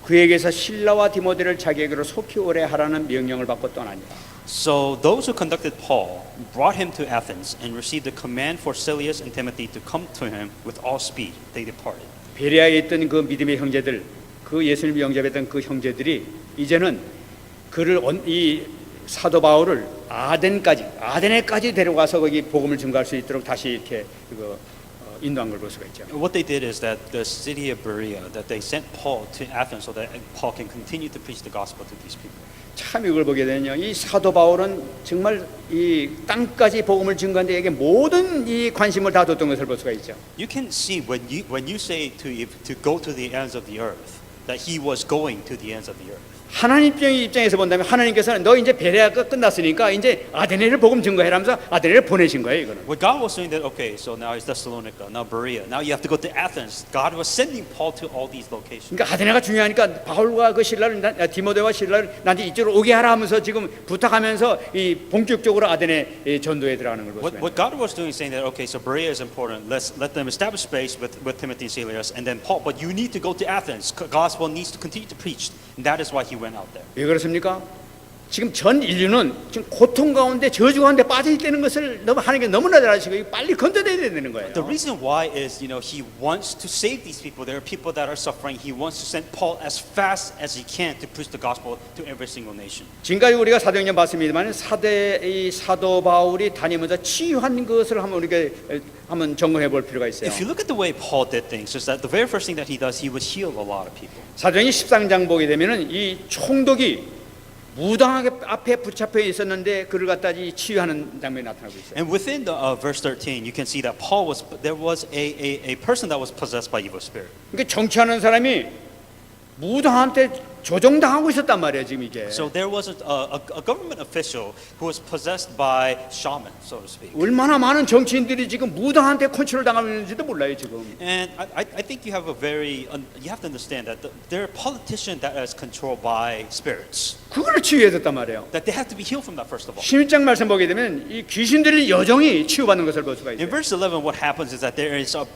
그에게서 실라와 디모데를 자기에게로 속히 오래 하라는 명령을 받고 떠나니라. So those who conducted Paul brought him to Athens and received the command for Silas and Timothy to come to him with all speed. They departed. 베레아에 있던 그 믿음의 형제들 그 예수님을 영접했던 그 형제들이 이제는 그를 이 사도 바울을 아덴에까지 데려가서 거기 복음을 증거할 수 있도록 다시 이렇게 인도한 걸 볼 수가 있죠. What they did is that the city of Berea, that they sent Paul to Athens so that Paul can continue to preach the gospel to these people. 참 이걸 보게 되면요, 이 사도 바울은 정말 이 땅까지 복음을 증거한 데에게 모든 이 관심을 다 뒀던 것을 볼 수가 있죠. You can see when you say to go to the ends of the earth, that he was going to the ends of the earth. 하나님 입장에서 본다면 하나님께서는 너 이제 베레아가 끝났으니까 이제 아데네를 복음 증거해라면서 아데네를 보내신 거예요, 이거는. What God was saying that okay, so now it's Thessalonica, now Berea, now you have to go to Athens. God was sending Paul to all these locations. 그러니까 아데네가 중요하니까 바울과 그 신라를 디모데와 신라를 나한테 이쪽으로 오게 하라 하면서 지금 부탁하면서 이 본격적으로 아데네 전도에 들어가는 걸 보시면. What God was doing is saying that okay, so Berea is important. Let's let them establish space with Timothy and Silas, and then Paul. But you need to go to Athens. Gospel needs to continue to preach, and that is why he went out there. 왜 그렇습니까? 지금 전 인류는 지금 고통 가운데 저주 가운데 빠져 있다는 것을 하나님께 너무나 잘 아시고 빨리 건져내야 되는 거예요. The reason why is, he wants to save these people. There are people that are suffering. He wants to send Paul as fast as he can to preach the gospel to every single nation. 지금까지 우리가 사도행전 봤습니다만 사도 바울이 다니면서 치유한 것을 한번 우리가 한번 점검해 볼 필요가 있어요. If you look at the way Paul did things, is that the very first thing that he does, he would heal a lot of people. 사도행전 13장 보게 되면은 이 총독이 무당하게 앞에 붙잡혀 있었는데 그를 갖다 치유하는 장면이 나타나고 있어요. And within the verse 13, you can see that there was a person that was possessed by evil spirit. 그러니까 정치하는 사람이 무당한테 조종당하고 있었단 말이에요, 지금 이게. So there was a government official who was possessed by shaman, so to speak. 얼마나 많은 정치인들이 지금 무당한테 컨트롤 당하고 있는지도 몰라요, 지금. And I think you have you have to understand that there are politicians that is controlled by spirits. 그거를 치유해줬단 말이에요. That they have to be healed from that first of all. 16장 말씀 보게 되면 이 귀신들이 여정이 치유받는 것을 볼 수가 In 있어요. verse 11, what happens is that there is a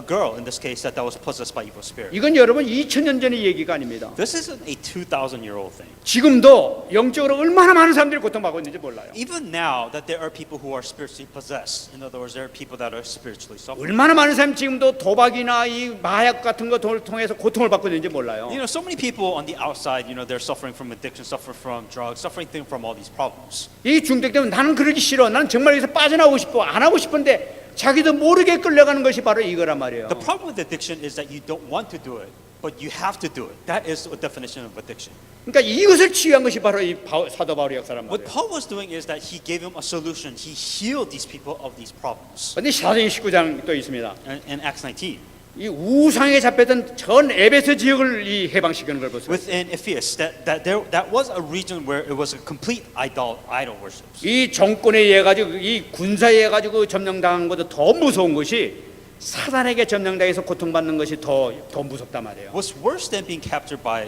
girl in this case that was possessed by evil spirit. 이건 여러분 2000년 전의 얘기가 아닙니다. This isn't a 2,000-year-old thing. 지금도 영적으로 얼마나 많은 사람들이 고통받고 있는지 몰라요. Even now that there are people who are spiritually possessed. In other words, there are people that are spiritually suffering. 얼마나 많은 사람이 지금도 도박이나 이 마약 같은 것을 통해서 고통을 받고 있는지 몰라요. So many people on the outside, they're suffering from addiction, suffering from drugs, suffering from all these problems. 이 중독되면 나는 그러기 싫어. 나는 정말 여기서 빠져나오고 싶어. 안 하고 싶은데 자기도 모르게 끌려가는 것이 바로 이거란 말이에요. The problem with addiction is that you don't want to do it, but you have to do it. That is a definition of addiction. 그러니까 이것을 치유한 것이 바로 이 사도 바울의 역사란 What 말이에요. Paul was doing is that he gave them a solution. He healed these people of these problems. 근데 사도행 19장 또 있습니다. In Acts 19, 이 우상에 잡혔던 전 에베소 지역을 이 해방시키는 걸 보세요. within Ephesus, that was a region where it was a complete idol worship. 이 정권에 의해 가지고 이 군사에 의해 가지고 점령당한 것도 더 무서운 것이 사단에게 점령당해서 고통받는 것이 더 무섭단 말이에요. What's worse than being captured by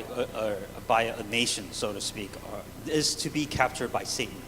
a nation, so to speak, is to be captured by Satan.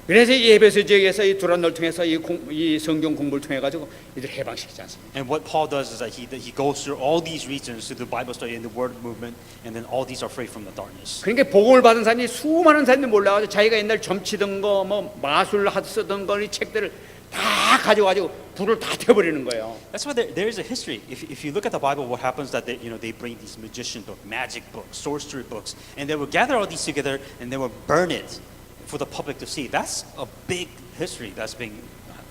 그래서 이 에베소 지역에서 이 두란노를 통해서 이 성경 공부를 통해 가지고 이들 해방시키지 않습니까? And what Paul does is that he goes through all these regions through the Bible study and the Word movement, and then all these are free from the darkness. 그러니까 복음을 받은 사람이 수많은 사람들이 몰라가지고 자기가 옛날 점치던 거, 뭐 마술 쓰던 거, 이 책들을 다 가져가지고 불을 다 태워버리는 거예요. That's why there is a history. If you look at the Bible, what happens that they bring these magician books, magic books, sorcery books, and they will gather all these together and they will burn it for the public to see. That's a big history that's being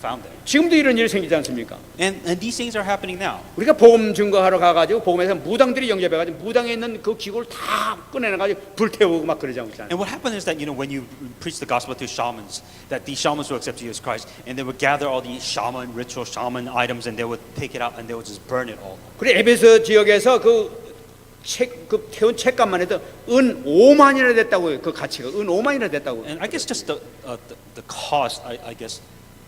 found there. 지금도 이런 일이 생기지 않습니까? And these things are happening now. 우리가 복음 증거하러 가가지고 복음에서 무당들이 영접해가지고 무당에 있는 그 기구를 다 꺼내가지고 불태우고 막 그러지 않잖아요. And what happened is that when you preach the gospel to shamans, that these shamans will accept Jesus Christ, and they would gather all these shaman items, and they would take it out and they would just burn it all. 그래 에베소 지역에서 그 태운 책값만 해도 은 5만이나 됐다고 그 가치가 은 5만이나 됐다고. And I guess just the cost, I guess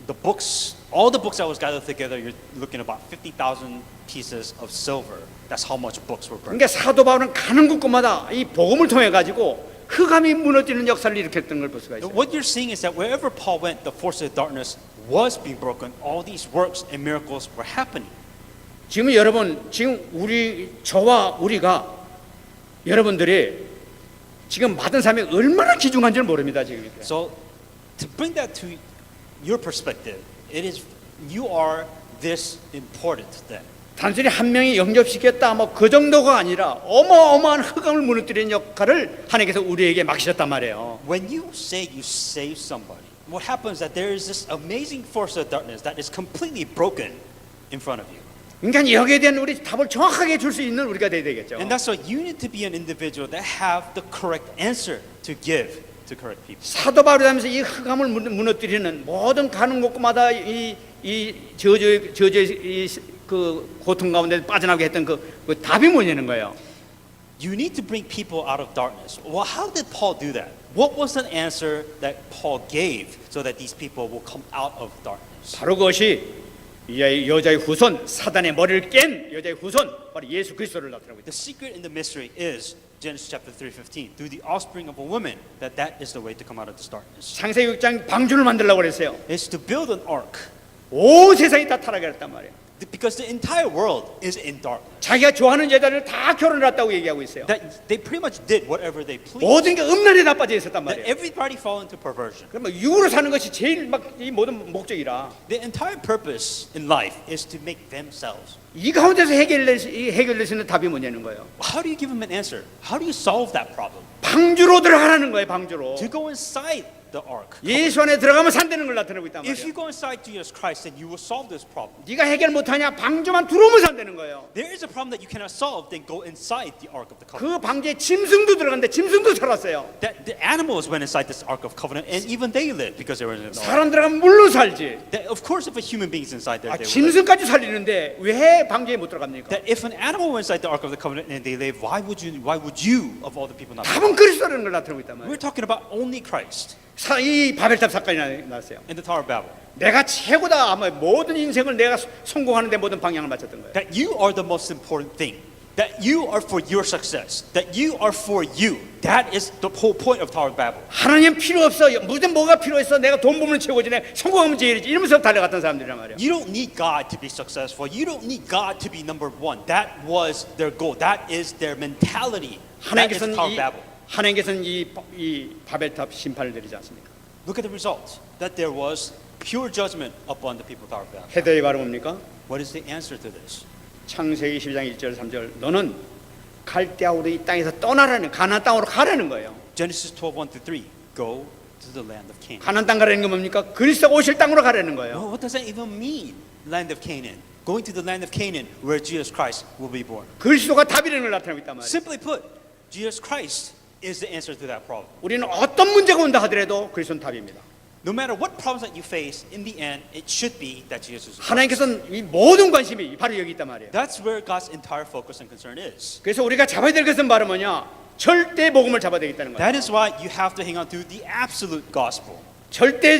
the books, all the books that was gathered together, you're looking about 50,000 pieces of silver. That's how much books were burned. 그러니까 사도 바울은 가는 곳마다 이 복음을 통해 가지고 흑암이 무너지는 역사를 일으켰던 걸 볼 수가 있어요. What you're seeing is that wherever Paul went, the forces of darkness was being broken. All these works and miracles were happening. 지금 여러분, 지금 저와 우리가 여러분들이 지금 받은 삶이 얼마나 귀중한지를 모릅니다 지금. So, to bring that to your perspective, it is you are this important then. 단순히 한 명이 영접시켰다 뭐 그 정도가 아니라 어마어마한 흑암을 무너뜨리는 역할을 하나님께서 우리에게 맡기셨단 말이에요. When you say you save somebody, what happens is that there is this amazing force of darkness that is completely broken in front of you. 그러니까 여기에 대한 우리 답을 정확하게 줄 수 있는 우리가 돼야 되겠죠. And that's why you need to be an individual that have the correct answer to give to correct people. 사도 바울이 하면서 이 흑암을 무너뜨리는 모든 가는 곳마다 이 저주의 그 고통 가운데 빠져나오게 했던 그 답이 뭐냐는 거예요. You need to bring people out of darkness. Well, how did Paul do that? What was the answer that Paul gave so that these people will come out of darkness? 바로 그것이 이 여자의 후손, 사단의 머리를 깬 여자의 후손, 바로 예수 그리스도를 나타내고 있다. The secret in the mystery is Genesis chapter 3:15. Through the offspring of a woman, that is the way to come out of this darkness. 창세기 6장 방주를 만들려고 그랬어요. It's to build an ark 온 세상이 다 타락했단 말이에요. because the entire world is in darkness. 자기가 좋아하는 여자를 다 결혼했다고 얘기하고 있어요. That they pretty much did whatever they pleased. 모든 게 음란에 나빠져 있었단 That 말이에요. everybody fall into perversion. 그러면 육으로 사는 것이 제일 막 이 모든 목적이라 The entire purpose in life is to make themselves. 이 가운데서 해결될 수 있는 답이 뭐냐는 거예요. How do you give them an answer? How do you solve that problem? 방주로 들어가라는 거예요. 방주로. To go inside the ark. 예수 안에 들어가면 산다는 걸 나타내고 있단 If 말이에요. you go inside Jesus Christ, then you will solve this problem. 네가 해결 못하냐? 방주만 들어오면 산다는 거예요. There is a problem that you cannot solve, then go inside the ark of the covenant. 그 방주에 짐승도 들어갔는데 짐승도 살았어요. That the animals went inside this ark of covenant, and even they lived because they were in the ark. 사람 들어가면 물로 살지. That, of course, if a human being is inside there, 아, they will live. 짐승까지 살리는데 왜 방주에 못 들어갑니까? That if an animal went inside the ark of the covenant and they live, why would you of all the people not? 답은 그리스도라는 걸 나타내고 있단 말이에요. We're talking about only Christ 이 바벨탑 사건이 났어요. in the Tower of Babel. 내가 최고다. 아마 모든 인생을 내가 성공하는데 모든 방향을 맞췄던 거예요. That you are the most important thing. That you are for your success. That you are for you. That is the whole point of Tower of Babel. 하나님 필요 없어. 무슨 뭐가 필요했어? 내가 돈 벌면 최고지. 내가 성공하면 제일이지. 이러면서 달려갔던 사람들이란 말이에요. You don't need God to be successful. You don't need God to be number one. That was their goal. That is their mentality. That is Tower of Babel. 하나님께서는 이 바벨탑 심판을 내리지 않습니까? Look at the result. That there was pure judgment upon the people of Tower of Babel. 해답이 바로 뭡니까? What is the answer to this? 창세기 12장 1절 3절 너는 갈대아우로 이 땅에서 떠나라는 가나안 땅으로 가라는 거예요. Genesis 12:1-3. Go to the land of Canaan. 가나안 땅 가라는 건 뭡니까? 그리스도가 오실 땅으로 가라는 거예요. Well, what does that even mean? Land of Canaan. Going to the land of Canaan where Jesus Christ will be born. 그리스도가 답이라는 걸 나타내고 있단 말이에요. Simply put, Jesus Christ is the answer to that problem. 우리는 어떤 문제가 온다 하더라도 그리스도는 답입니다. No matter what problems that you face, in the end, it should be that Jesus is Christ. 하나님께서는 이 모든 관심이 바로 여기 있단 말이에요. That's where God's entire focus and concern is. 그래서 우리가 잡아야 될 것은 바로 뭐냐? 절대 복음을 잡아야 되겠다는 거예요. That is why you have to hang on to the absolute gospel. 절대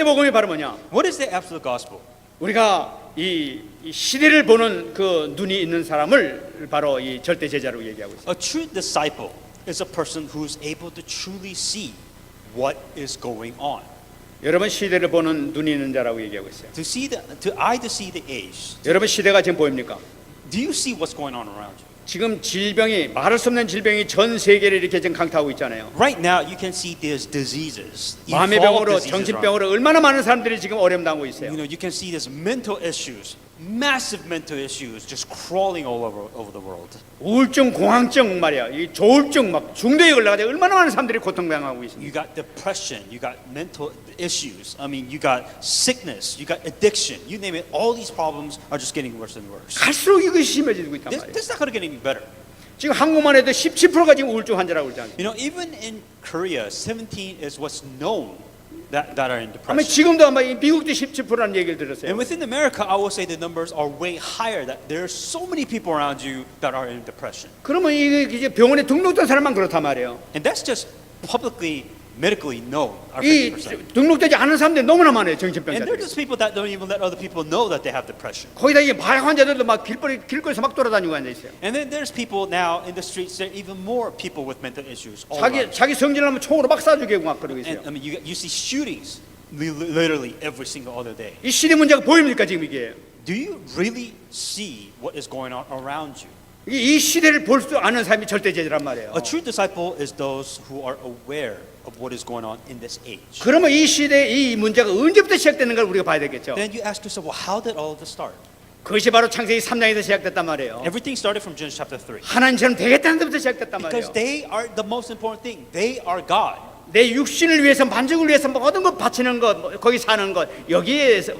복음이 바로 뭐냐? What is the absolute gospel? 우리가 이 시대를 보는 그 눈이 있는 사람을 바로 이 절대 제자로 얘기하고 있어요. A true disciple is a person who is able to truly see what is going on. 여러분 시대를 보는 눈이 있는 자라고 얘기하고 있어요. To see the age. 여러분 시대가 지금 보입니까? Do you see what's going on around you? 지금 질병이 말할 수 없는 질병이 전 세계를 이렇게 지금 강타하고 있잖아요. Right now, you can see there's diseases. 마음의 evolved 병으로 diseases around. 정신병으로 얼마나 많은 사람들이 지금 어려움 당하고 있어요. You can see there's mental issues, massive mental issues, just crawling all over the world. 우울증, 공황증 말이야. 이 조울증 막 중도에 걸려가지고 얼마나 많은 사람들이 고통당하고 있습니다. You got depression, you got mental issues. I mean, you got sickness, you got addiction. You name it. All these problems are just getting worse and worse. 갈수록 이것이 심해지고 있단 말이에요. This is not going to get any better. 지금 한국만 해도 17%가 지금 우울증 환자라고 그러지 않습니까? Even in Korea, 17 is what's known that are in 아마 depression. 지금도 아마 이 미국도 17%라는 얘기를 들었어요. And within America, I will say the numbers are way higher. That there are so many people around you that are in depression. 그러면 이게 이제 병원에 등록된 사람만 그렇단 말이에요. And that's just publicly, medically known. Are 이 50%. 등록되지 않은 사람들이 너무나 많아요. And there are 정신병자들이. just people that don't even let other people know that they have depression. 거기다 이게 마약 환자들도 막 길거리에서 막 돌아다니고 앉아 있어요. And then there's people now in the streets. There are even more people with mental issues. All around. 자기 성질하면 총으로 막 쏴 죽이고 막 그러고 있어요. And I mean, you see shootings literally every single other day. 이 시대 문제가 보입니까 지금 이게? Do you really see what is going on around you? 이 시대를 볼 수 아는 사람이 절대 제자란 말이에요. A true disciple is those who are aware of what is going on in this age. 그러면 이 시대 이 문제가 언제부터 시작되는 걸 우리가 봐야 되겠죠. Then you ask yourself, well, how did all of this start? 그것이 바로 창세기 3장에서 시작됐단 말이에요. Everything started from Genesis chapter 3. 하나님처럼 되겠다는 데부터 시작됐단 Because 말이에요. they are the most important thing. They are God. 내 육신을 위해서 만족을 위해서 모든 것 바치는 것, 거기 사는 것 여기에서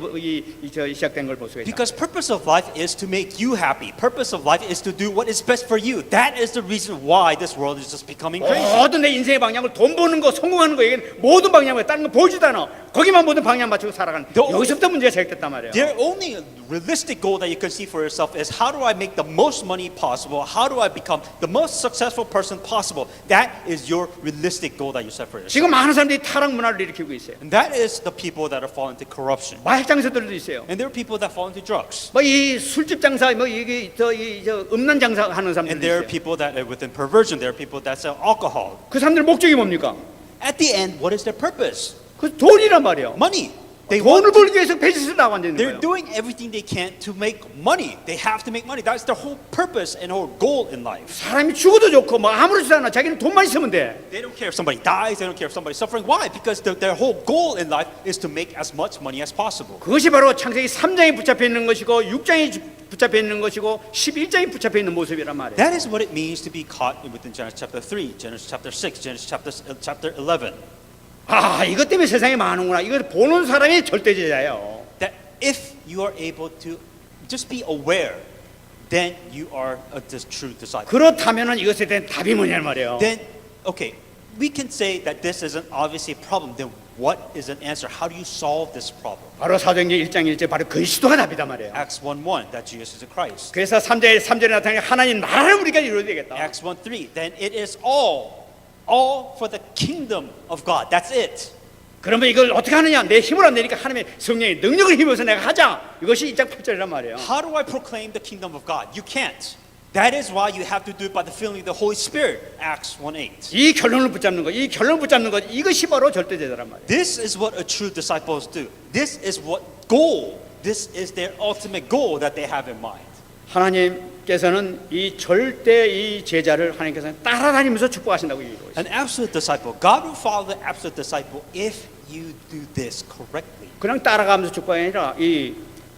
시작된 걸 볼 수가 있다. Because purpose of life is to make you happy. Purpose of life is to do what is best for you. That is the reason why this world is just becoming crazy. 모든 내 인생의 방향을 돈 버는 거, 성공하는 거, 이게 모든 방향을 다른 거 보여주도 않아. 거기만 모든 방향 맞추고 살아가는. 여기서부터 문제가 시작됐단 말이에요. The only realistic goal that you can see for yourself is how do I make the most money possible? How do I become the most successful person possible? That is your realistic goal that you set for yourself. 지금 많은 사람들이 타락 문화를 일으키고 있어요. And that is the people that are falling into corruption. 마약 장사들도 있어요. And there are people that fall into drugs. 뭐 이 술집 장사, 뭐 이게 저 음란 장사 하는 And 사람들도 there are 있어요. people that are within perversion. There are people that sell alcohol. 그 사람들 목적이 뭡니까? At the end, what is their purpose? 그 돈이란 말이에요. Money. They 돈을 want 벌기 위해서 베이스를 나고 앉아 있는 They're 거예요. doing everything they can to make money. They have to make money. That's their whole purpose and whole goal in life. 사람이 죽어도 좋고 뭐 아무렇지도 않아. 자기는 돈만 있으면 돼. They don't care if somebody dies. They don't care if somebody's suffering. Why? Because their whole goal in life is to make as much money as possible. 그것이 바로 창세기 3장에 붙잡혀 있는 것이고 6장에 붙잡혀 있는 것이고 11장에 붙잡혀 있는 모습이란 말이에요. That is what it means to be caught within Genesis chapter 3, Genesis chapter 6, Genesis chapter 11. 아, 이것 때문에 세상에 많은구나. 이거 보는 사람이 절대제자예요. That if you are able to just be aware, then you are a true disciple. 그렇다면은 이것에 대한 답이 뭐냐는 말이에요. Then, okay, we can say that this is an obviously a problem. Then what is an answer? How do you solve this problem? 바로 사도행전 1장 1절 바로 그리스도가 답이다 말이에요. Acts 1:1, that Jesus is the Christ. 그래서 3절에 나타나는 하나님 나라를 우리가 이루어야 되겠다. Acts 1:3, then it is all for the kingdom of God. That's it. 그러면 이걸 어떻게 하느냐? 내 힘을 안 내니까 하나님의 성령의 능력을 힘입어서 내가 하자. 이것이 2장 8절이란 말이에요. How do I proclaim the kingdom of God? You can't. That is why you have to do it by the filling of the Holy Spirit. Acts 1:8. 이 결론을 붙잡는 것, 이 결론을 붙잡는 것, 이것이 바로 절대제자란 말이에요. This is what a true disciples do. This is what goal. This is their ultimate goal that they have in mind. 하나님께서는 이 절대 이 제자를 하나님께서는 따라다니면서 축복하신다고 얘기하고 있어요. An absolute disciple. God will follow the absolute disciple if you do this correctly. 그냥 따라가면서 축복이 아니라 이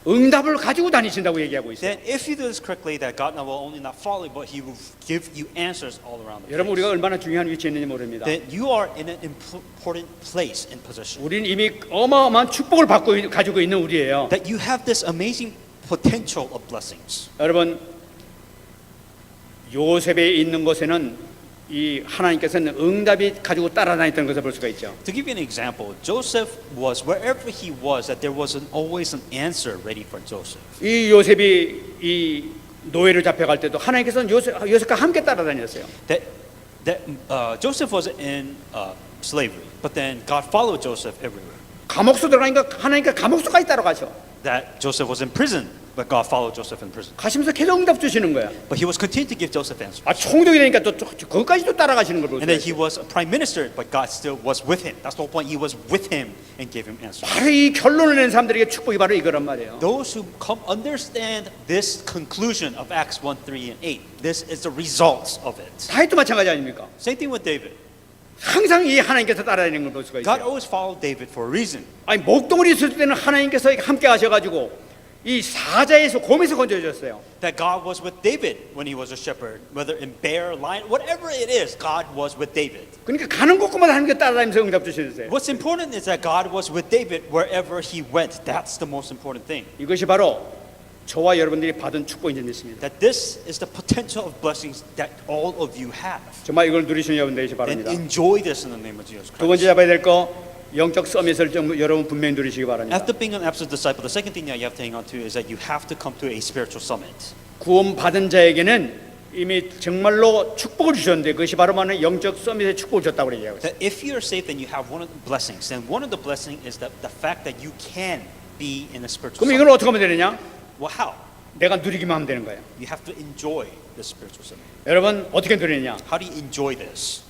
응답을 가지고 다니신다고 얘기하고 있어요. Then if you do this correctly, that God will only not follow you, but He will give you answers all around the 여러분 place. 우리가 얼마나 중요한 위치에 있는지 모릅니다. Then you are in an important place and position. 우리는 이미 어마어마한 축복을 가지고 있는 우리예요. That you have this amazing potential of blessings. 여러분 요셉에 있는 곳에는 이 하나님께서는 응답이 가지고 따라다녔던 것을 볼 수가 있죠. To give you an example, Joseph was wherever he was, that there was always an answer ready for Joseph. 이 요셉이 이 노예로 잡혀갈 때도 하나님께서는 요셉과 함께 따라다녔어요. That Joseph was in slavery, but then God followed Joseph everywhere. 감옥소 들어가니까 하나님께 감옥소까지 따라가죠. That Joseph was in prison, but God followed Joseph in prison. 가시면서 계속 응답 주시는 거야. But he was continuing to give Joseph answers. 아 총독이 되니까 또 거기까지 또 따라가시는 걸 볼 And 수가 then he 있어요. was a prime minister, but God still was with him. That's the whole point. He was with him and gave him answers. 바로 이 결론을 낸 사람들에게 축복이 바로 이거란 말이에요. Those who come understand this conclusion of Acts 1, 3, and 8, this is the results of it. 다윗도 마찬가지 아닙니까? Same thing with David. 항상 이 하나님께서 따라다니는 걸 볼 수가 God 있어요. always followed David for a reason. 아니 목동물이 있을 때는 하나님께서 함께 하셔가지고 이 사자에서 곰에서 건져주셨어요. That God was with David when he was a shepherd, whether in bear, lion, whatever it is, God was with David. 그러니까 가는 곳마다 하나님께 따라다니면서 응답 주시셨어요. What's important is that God was with David wherever he went. That's the most important thing. 이것이 바로 저와 여러분들이 받은 축복인 줄 믿습니다. That this is the potential of blessings that all of you have. 정말 이걸 누리시는 여러분 되시기 And 바랍니다. enjoy this in the name of Jesus 두 번째 Christ. 잡아야 될 거 영적 서밋을 좀 여러분 분명히 누리시기 바랍니다. After being an absolute disciple, the second thing that you have to hang on to is that you have to come to a spiritual summit. 구원 받은 자에게는 이미 정말로 축복을 주셨는데 그것이 바로 말하는 영적 서밋의 축복을 줬다고 얘기하고 있어요. That if you're saved, then you have one of the blessings. And one of the blessings is that the fact that you can be in a spiritual 그럼 summit. 이걸 어떻게 하면 되느냐? Well, how? 내가 누리기만 하면 되는 거예요. You have to enjoy the spiritual summit. 여러분 어떻게 누리느냐? How do you enjoy this?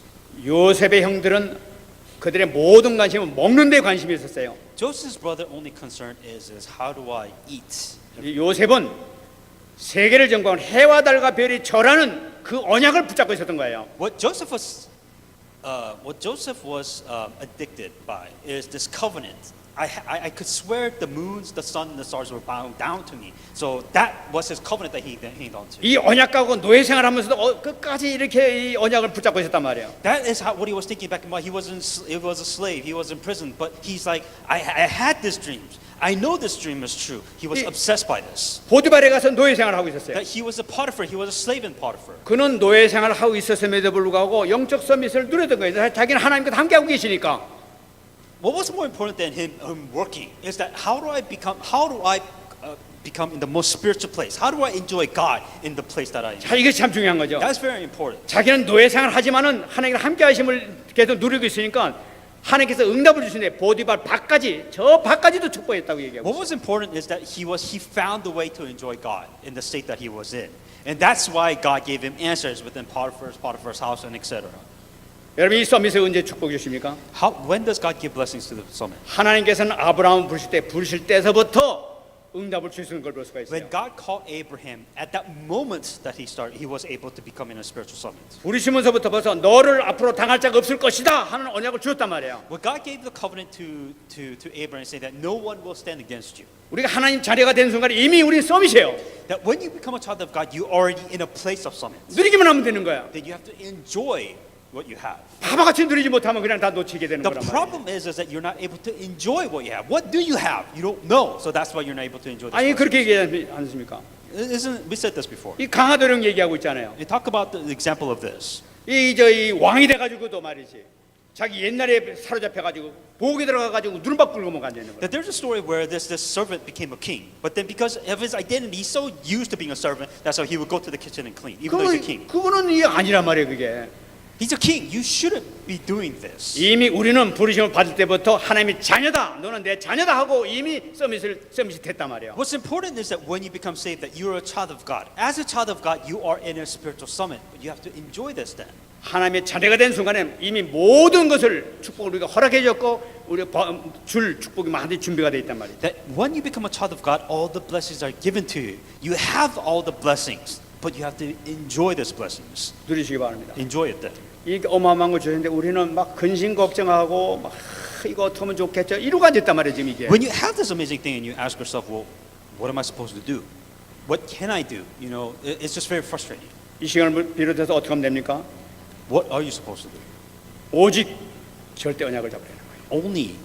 요셉의 형들은 그들의 모든 관심은 먹는 데 관심이 있었어요. Joseph's brother only concern is how do I eat? 이 요셉은 세계를 정복한 해와 달과 별이 절하는 그 언약을 붙잡고 있었던 거예요. What Joseph was addicted by is this covenant. I could swear the moons, the sun, and the stars were bowing down to me. So that was his covenant that he held on to. 이 언약하고 노예 생활하면서도 끝까지 이렇게 이 언약을 붙잡고 있었단 말이에요. That is what he was thinking back in mind. He was a slave. He was in prison, but he's like, I had these dreams. I know this dream is true. He was obsessed by this. 보디발에 가서 노예 생활을 하고 있었어요. That he was a Potiphar. He was a slave in Potiphar. 그는 노예 생활을 하고 있었음에도 불구하고 영적 서밋을 누렸던 거예요. 자기는 하나님과 함께하고 계시니까. What was more important than him working is that how do I become in the most spiritual place? How do I enjoy God in the place that I am? 자, 이게 참 중요한 거죠. That's very important. 자기는 노예 생활을 하지만은 하나님과 함께하심을 계속 누리고 있으니까 하나님께서 응답을 주시는데 보디발 밖까지 저 밖까지도 축복했다고 얘기하고. What was important is that he found the way to enjoy God in the state that he was in, and that's why God gave him answers within Potiphar's house and etc. 여러분 이 서밋에 언제 축복 주십니까? When does God give blessings to the summit? 하나님께서는 아브라함을 부르실 때서부터 응답을 주시는 걸 볼 수가 있어요. When God called Abraham, at that moment that he was able to become in a spiritual summit. 부르시면서부터 벌써 너를 앞으로 당할 자가 없을 것이다 하는 언약을 주었단 말이에요. When God gave the covenant to Abraham, saying that no one will stand against you. 우리가 하나님 자녀가 된 순간에 이미 우리 서밋이에요. That when you become a child of God, you're already in a place of summit. 누리기만 하면 되는 거야. Then you have to enjoy what you have. 바보같이 누리지 못하면 그냥 다 놓치게 되는 The 거란 말이에요. problem is that you're not able to enjoy what you have. What do you have? You don't know. So that's why you're not able to enjoy this. 아니 blessing. 그렇게 얘기하지 않습니까? We said this before. 이 강하도령 얘기하고 있잖아요. We talk about the example of this. 이 왕이 돼가지고도 말이지. 자기 옛날에 사로잡혀가지고 보옥에 들어가가지고 눈박 불고 못 앉아 있는 거예요. That there's a story where this servant became a king, but then because of his identity, he's so used to being a servant, that's how he would go to the kitchen and clean, even though he's a king. 그거는 이게 아니란 말이에요, 그게. He's a king. You shouldn't be doing this. 이미 우리는 부르심을 받을 때부터 하나님의 자녀다. 너는 내 자녀다 하고 이미 서밋이 됐단 말이에요. What's important is that when you become saved, that you're a child of God. As a child of God, you are in a spiritual summit, but you have to enjoy this then. 하나님의 자녀가 된 순간에 이미 모든 것을 축복을 우리가 허락해 줬고 우리가 줄 축복이 많이 준비가 돼 있단 말이에요. That when you become a child of God, all the blessings are given to you. You have all the blessings, but you have to enjoy these blessings. 누리시기 바랍니다. Enjoy it then. 이게 어마어마한 걸 주셨는데 우리는 막 근심 걱정하고 막 이거 어떻게 하면 좋겠죠 이러고 앉았단 말이에요 지금 이게. When you have this amazing thing and you ask yourself, well, what am I supposed to do? What can I do? You know, it's just very frustrating. 이 시간을 비롯해서 어떻게 하면 됩니까? What are you supposed to do? 오직 절대 언약을 잡으라는 거예요. Only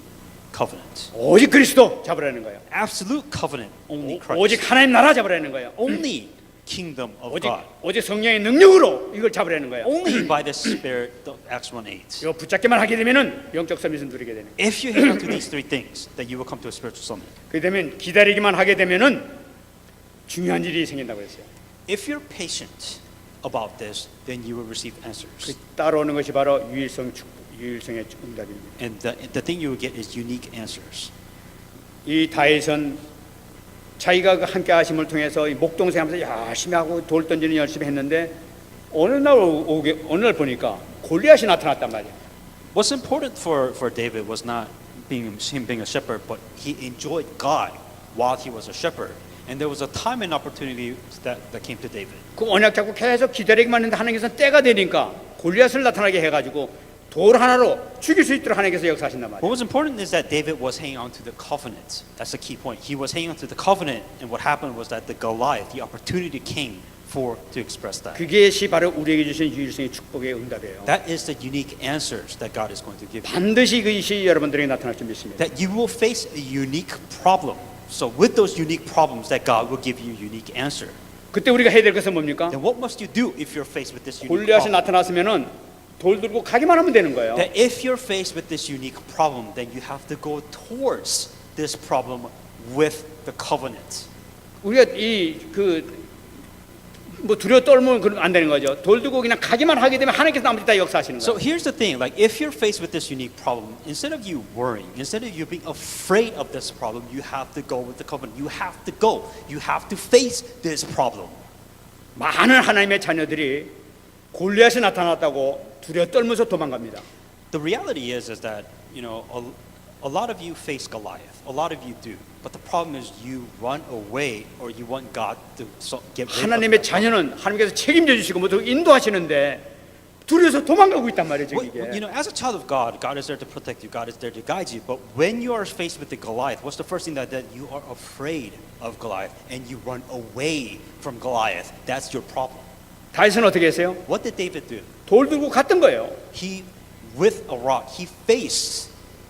covenant. 오직 그리스도 잡으라는 거예요. Absolute covenant. Only Christ. 오직 하나님 나라 잡으라는 거예요. Only kingdom of God. 오직 성령의 능력으로 이걸 잡으라는 거예요. Only by the Spirit of Acts 1:8. 이거 붙잡기만 하게 되면은 영적 서밋을 누리게 되는 거예요. If you hang on to these three things, then you will come to a spiritual summit. 그렇게 되면 기다리기만 하게 되면은 중요한 일이 생긴다고 했어요. If you're patient about this, then you will receive answers. 그 따라오는 것이 바로 유일성의 응답입니다. And the thing you will get is unique answers. 이 다윗은 자기가 그 함께 하심을 통해서 목동생하면서 열심히 하고 돌 던지는 열심히 했는데 어느 날 보니까 골리앗이 나타났단 말이야. What's important for David was not him being a shepherd, but he enjoyed God while he was a shepherd. And there was a time and opportunity that came to David. 그 언약 잡고 계속 기다리기만 했는데 하나님께서 때가 되니까 골리앗을 나타나게 해가지고 돌 하나로 죽일 수 있도록 하나님께서 역사하신단 말이야. What was important is that David was hanging on to the covenant. That's the key point. He was hanging on to the covenant, and what happened was that the Goliath, the opportunity came to express that. 그것이 바로 우리에게 주신 유일성의 축복의 응답이에요. That is the unique answers that God is going to give you. 반드시 그것이 여러분들에게 나타날 줄 믿습니다. That you will face a unique problem. So with those unique problems, that God will give you a unique answer. 그때 우리가 해야 될 것은 뭡니까? Then what must you do if you're faced with this unique 골리앗이 problem? 나타났으면은 돌 들고 가기만 하면 되는 거예요. That if you're faced with this unique problem, then you have to go towards this problem with the covenant. 우리가 뭐 두려워 떨면 그런 안 되는 거죠. 돌 들고 그냥 가기만 하게 되면 하나님께서 나머지 다 역사하시는 So 거예요. here's the thing, like if you're faced with this unique problem, instead of you worrying, instead of you being afraid of this problem, you have to go with the covenant. You have to go. You have to face this problem. 많은 하나님의 자녀들이 골리앗이 나타났다고 두려워 떨면서 도망갑니다. The reality is that, you know, a lot of you face Goliath. A lot of you do. But the problem is you run away or you want God to get rid of 하나님의 that. 자녀는 하나님께서 책임져 주시고 모두 인도하시는데 두려워서 도망가고 있단 말이에요, 지금 Well, 이게. as a child of God, God is there to protect you. God is there to guide you. But when you are faced with the Goliath, what's the first thing that you are afraid of Goliath and you run away from Goliath? That's your problem. 다윗은 어떻게 했어요? What did David do? 돌 들고 갔던 거예요. He, with a rock, he faced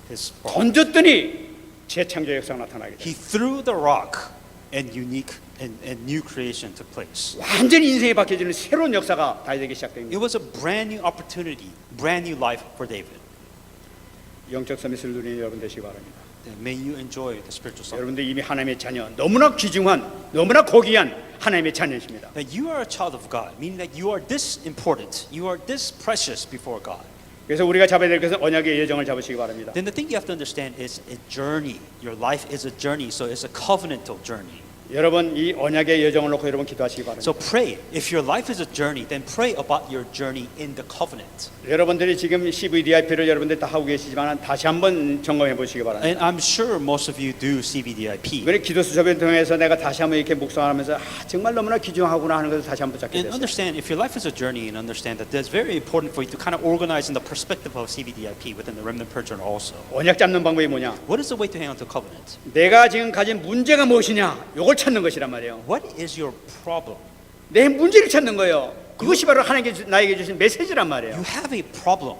his problem. 던졌더니 재창조 역사가 나타나게 He 돼요. threw the rock, and unique and new creation took place. 완전히 인생이 바뀌어지는 새로운 역사가 다윗에게 시작됩니다. It was a brand new opportunity, brand new life for David. 영적 서밋을 누리는 여러분 되시기 바랍니다. And may you enjoy the spiritual summit. 여러분들 이미 하나님의 자녀, 너무나 귀중한, 너무나 고귀한 하나님의 자녀이십니다. That you are a child of God, meaning that you are this important, you are this precious before God. 그래서 우리가 잡아야 될 것은 언약의 여정을 잡으시기 바랍니다. Then the thing you have to understand is a journey. Your life is a journey, so it's a covenantal journey. 여러분 이 언약의 여정을 놓고 여러분 기도하시기 바랍니다. So pray. If your life is a journey, then pray about your journey in the covenant. 여러분들이 지금 CVDIP를 여러분들 다 하고 계시지만 다시 한번 점검해 보시기 바랍니다. And I'm sure most of you do CVDIP. 그래 기도 수첩을 통해서 내가 다시 한번 이렇게 묵상하면서 정말 너무나 귀중하구나 하는 것을 다시 한번 붙잡게 And 됐어요. understand, if your life is a journey, and understand that that's very important for you to kind of organize in the perspective of CVDIP within the Remnant Prayer Journal also. 언약 잡는 방법이 뭐냐? What is the way to hang on to covenant? 내가 지금 가진 문제가 무엇이냐? 이걸 찾는 것이란 말이에요. What is your problem? 내 문제를 찾는 거예요. 그것이 바로 하나님께 나에게 주신 메시지란 말이에요. You have a problem.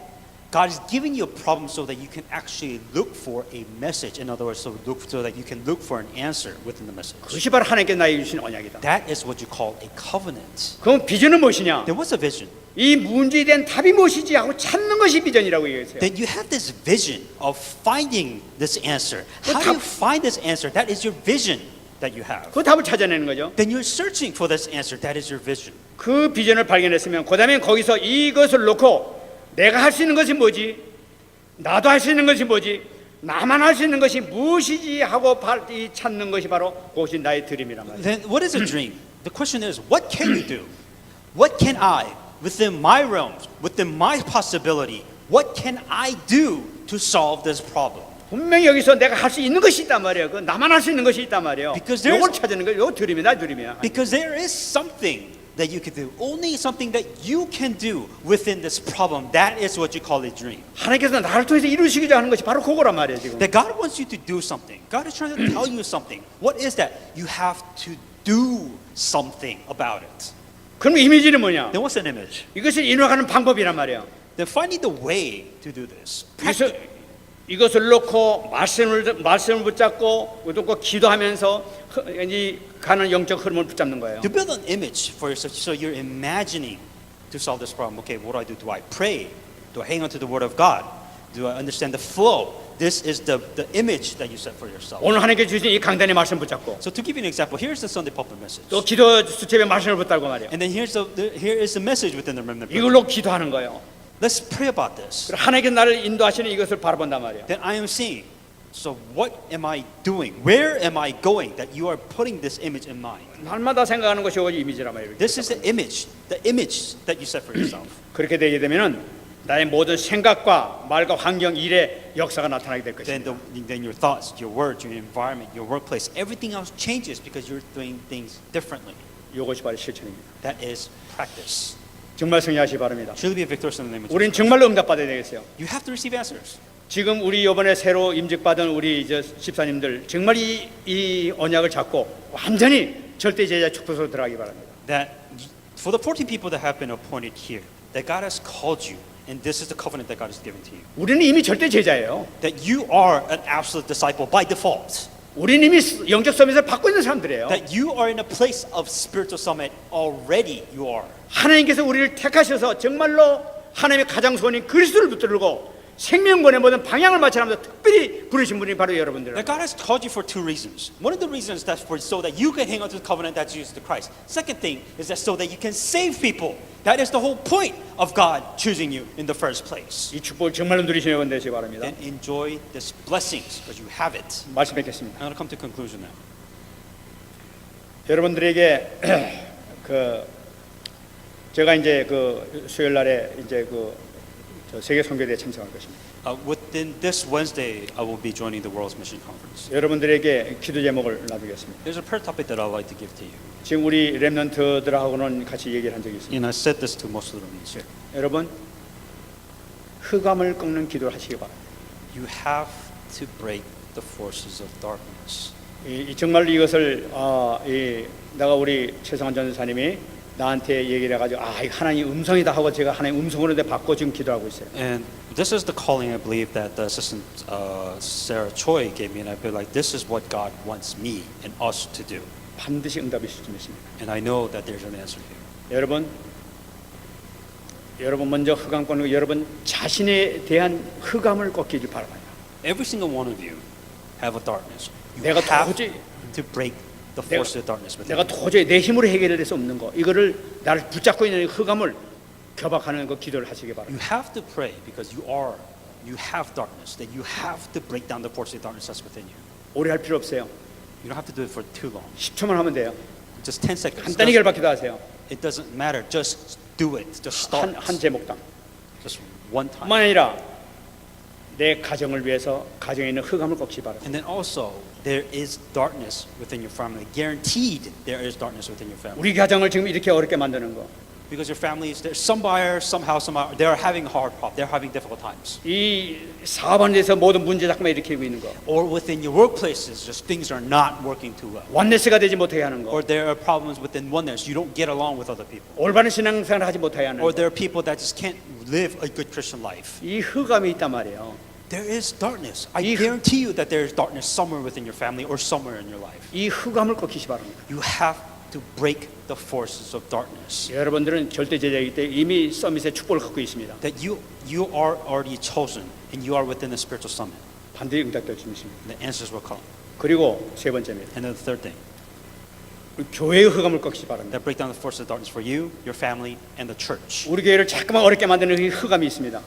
God is giving you a problem so that you can actually look for a message. In other words, so that you can look for an answer within the message. 그것이 바로 하나님께 나에게 주신 언약이다. That is what you call a covenant. 그럼 비전은 무엇이냐? Then what's a vision? 이 문제에 대한 답이 무엇이지 하고 찾는 것이 비전이라고 얘기했어요. Then you have this vision of finding this answer. How do you find this answer? That is your vision that you have. 그 답을 찾아내는 거죠. Then you're searching for this answer. That is your vision. 그 비전을 발견했으면 그다음에 거기서 이것을 놓고 내가 할 수 있는 것이 뭐지? 나도 할 수 있는 것이 뭐지? 나만 할 수 있는 것이 무엇이지 하고 찾는 것이 바로 그것이 나의 드림이란 말이에요. Then what is a dream? The question is, what can you do? What can I, within my realms, within my possibility, what can I do to solve this problem? 분명히 여기서 내가 할 수 있는 것이 있단 말이에요. 그 나만 할 수 있는 것이 있단 말이에요. Because there's- 이걸 찾는 거예요. 이거 드림이야, 나 드림이야. Because there is something that you can do, only something that you can do within this problem. That is what you call a dream. 하나님께서 나를 통해서 이루시고자 하는 것이 바로 그거란 말이에요. 지금. That God wants you to do something. God is trying to tell you something. What is that? You have to do something about it. 그럼 이미지는 뭐냐? Then what's an image? 이것을 인화하는 방법이란 말이에요. Then finding the way to do this. 이것을 놓고 말씀을 붙잡고 또 기도하면서 이 가는 영적 흐름을 붙잡는 거예요. To build an image for yourself, so you're imagining to solve this problem. Okay, what do I do? Do I pray? Do I hang on to the Word of God? Do I understand the flow? This is the image that you set for yourself. 오늘 하나님께 주신 이 강단의 말씀 붙잡고 So to give you an example, here's the Sunday pulpit message. 또 기도 수첩에 말씀을 붙잡고 말이에요. And then here is the message within the remnant. 이걸로 기도하는 거예요. Let's pray about this. 하나님께 나를 인도하시는 이것을 바라본단 말이에요. Then I am seeing. So what am I doing? Where am I going that you are putting this image in mind? 날마다 생각하는 것이 오직 이미지란 말이에요. This is the image that you set for yourself. 그렇게 되게 되면은 나의 모든 생각과 말과 환경, 일의 역사가 나타나게 될 것입니다. Then your thoughts, your words, your environment, your workplace, everything else changes because you're doing things differently. 이것이 바로 실천입니다. That is practice. 정말 승리하시기 바랍니다. Truly be victorious in the name of 우린 Jesus. 정말로 응답받아야 되겠어요. You have to receive answers. 지금 우리 이번에 새로 임직받은 우리 집사님들 정말 이 언약을 잡고 완전히 절대 제자 축복으로 들어가기 바랍니다. That for the 14 people that have been appointed here, that God has called you, and this is the covenant that God has given to you. 우리는 이미 절대 제자예요. That you are an absolute disciple by default. 우리는 이미 영적 서밋을 받고 있는 사람들이에요. That you are in a place of spiritual summit already. You are. 하나님께서 우리를 택하셔서 정말로 하나님의 가장 소원인 그리스도를 붙들고 생명권의 모든 방향을 맞춰가면서 특별히 부르신 분이 바로 여러분들. That God has called you for two reasons. One of the reasons that's for so that you can hang on to the covenant that's Jesus Christ. Second thing is that so that you can save people. That is the whole point of God choosing you in the first place. 이 축복을 정말로 누리시는 여러분 되시기 바랍니다. Then enjoy these blessings because you have it. 말씀 뵙겠습니다. I'm going to come to conclusion now. 여러분들에게 제가 이제 수요일 날에 이제 세계 선교대에 참석할 것입니다. Within this Wednesday, I will be joining the World's Mission Conference. 여러분들에게 기도 제목을 놔두겠습니다. There's a prayer topic that I'd like to give to you. 지금 우리 렘넌트들하고는 같이 얘기를 한 적이 있습니다. And I said this to most of the remnants here. 여러분, 흑암을 꺾는 기도를 하시기 바랍니다. You have to break the forces of darkness. 정말로 이것을 내가 우리 최성환 전사님이 나한테 얘기를 해가지고 이거 하나님 음성이다 하고 제가 하나님 음성으로 받고 지금 기도하고 있어요. And this is the calling I believe that the assistant Sarah Choi gave me, and I feel like this is what God wants me and us to do. 반드시 응답이 있을 줄 믿습니다. And I know that there's an answer here. 여러분 먼저 흑암 꺾는 거, 여러분 자신에 대한 흑암을 꺾기를 바랍니다. Every single one of you have a darkness. You 내가 have 도저히 to break the force of darkness within 내가 you. 도저히 내 힘으로 해결될 수 없는 거, 이거를 나를 붙잡고 있는 흑암을 겨박하는 그 기도를 하시기 바랍니다. You have to pray because you have darkness. That you have to break down the force of darkness that's within you. 오래 할 필요 없어요. You don't have to do it for too long. 10초만 하면 돼요. Just 10 seconds. 간단히 결박기도 하세요. It doesn't matter. Just do it. Just start. 한 제목당. Just one time. 뿐만 아니라 내 가정을 위해서 가정에 있는 흑암을 꺾기 바랍니다. And then also, there is darkness within your family. Guaranteed, there is darkness within your family. 우리 가정을 지금 이렇게 어렵게 만드는 거, Because your families, there's somewhere, somehow, they are having hard problems. They're having difficult times. 이 사업안에서 모든 문제 자꾸만 일으키고 있는 거, Or within your workplaces, just things are not working too well. 원네스가 되지 못하게 하는 거, Or there are problems within oneness. You don't get along with other people. 올바른 신앙생활을 하지 못하게 하는 Or 거. there are people that just can't live a good Christian life. 이 흑암이 있단 말이에요. There is darkness. I guarantee you that there is darkness somewhere within your family or somewhere in your life. 이 흑암을 꺾기시 바랍니다. You have to break the forces of darkness. 여러분들은 절대 제자이기 때문에 이미 서밋의 축복을 갖고 있습니다. That you are already chosen and you are within the spiritual summit. 반드시 응답될 줄 믿습니다. The answers will come. 그리고 세 번째입니다. And then the third thing, 우리 교회의 흑암을 꺾기시 바랍니다. that break down the forces of darkness for you, your family, and the church. 우리 교회를 자꾸만 어렵게 만드는 이 흑암이 있습니다.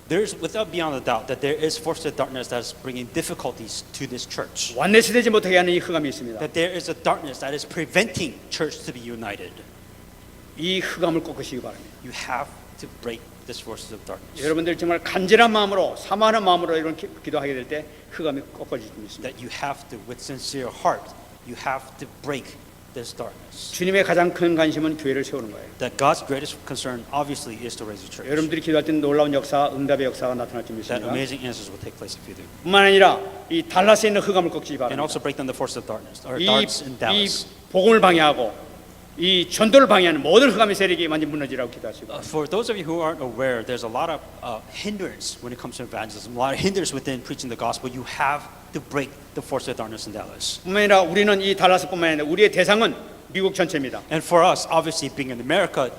There's without beyond a doubt that there is forces of darkness that is bringing difficulties to this church. 원네스 되지 못하게 하는 이 흑암이 있습니다. That there is a darkness that is preventing church to be united. 이 흑암을 꺾으시기 바랍니다. You have to break these forces of darkness. 여러분들 정말 간절한 마음으로 사모하는 마음으로 이런 기도하게 될 때 흑암이 꺾어질 줄 믿습니다. That you have to, with sincere heart, you have to break this darkness. 주님의 가장 큰 관심은 교회를 세우는 거예요. That God's greatest concern, obviously, is to raise the church. 여러분들이 기도할 때는 놀라운 역사, 응답의 역사가 나타날 줄 That 믿습니다. amazing answers will take place if you do. 뿐만 아니라 이 달라스에 있는 흑암을 꺾지 And 바랍니다. also break down the forces of darkness, or 이 darks in Dallas. 복음을 방해하고 이 전도를 방해하는 모든 흑암의 세력이 완전 무너지라고 기도하시고 For those of you who aren't aware, there's a lot of hindrance when it comes to evangelism, a lot of hindrance within preaching the gospel. You have to break the forces of darkness in Dallas. 뿐만 아니라 우리는 이 달라스뿐만 아니라 우리의 대상은 미국 전체입니다. And for us, obviously, being in America,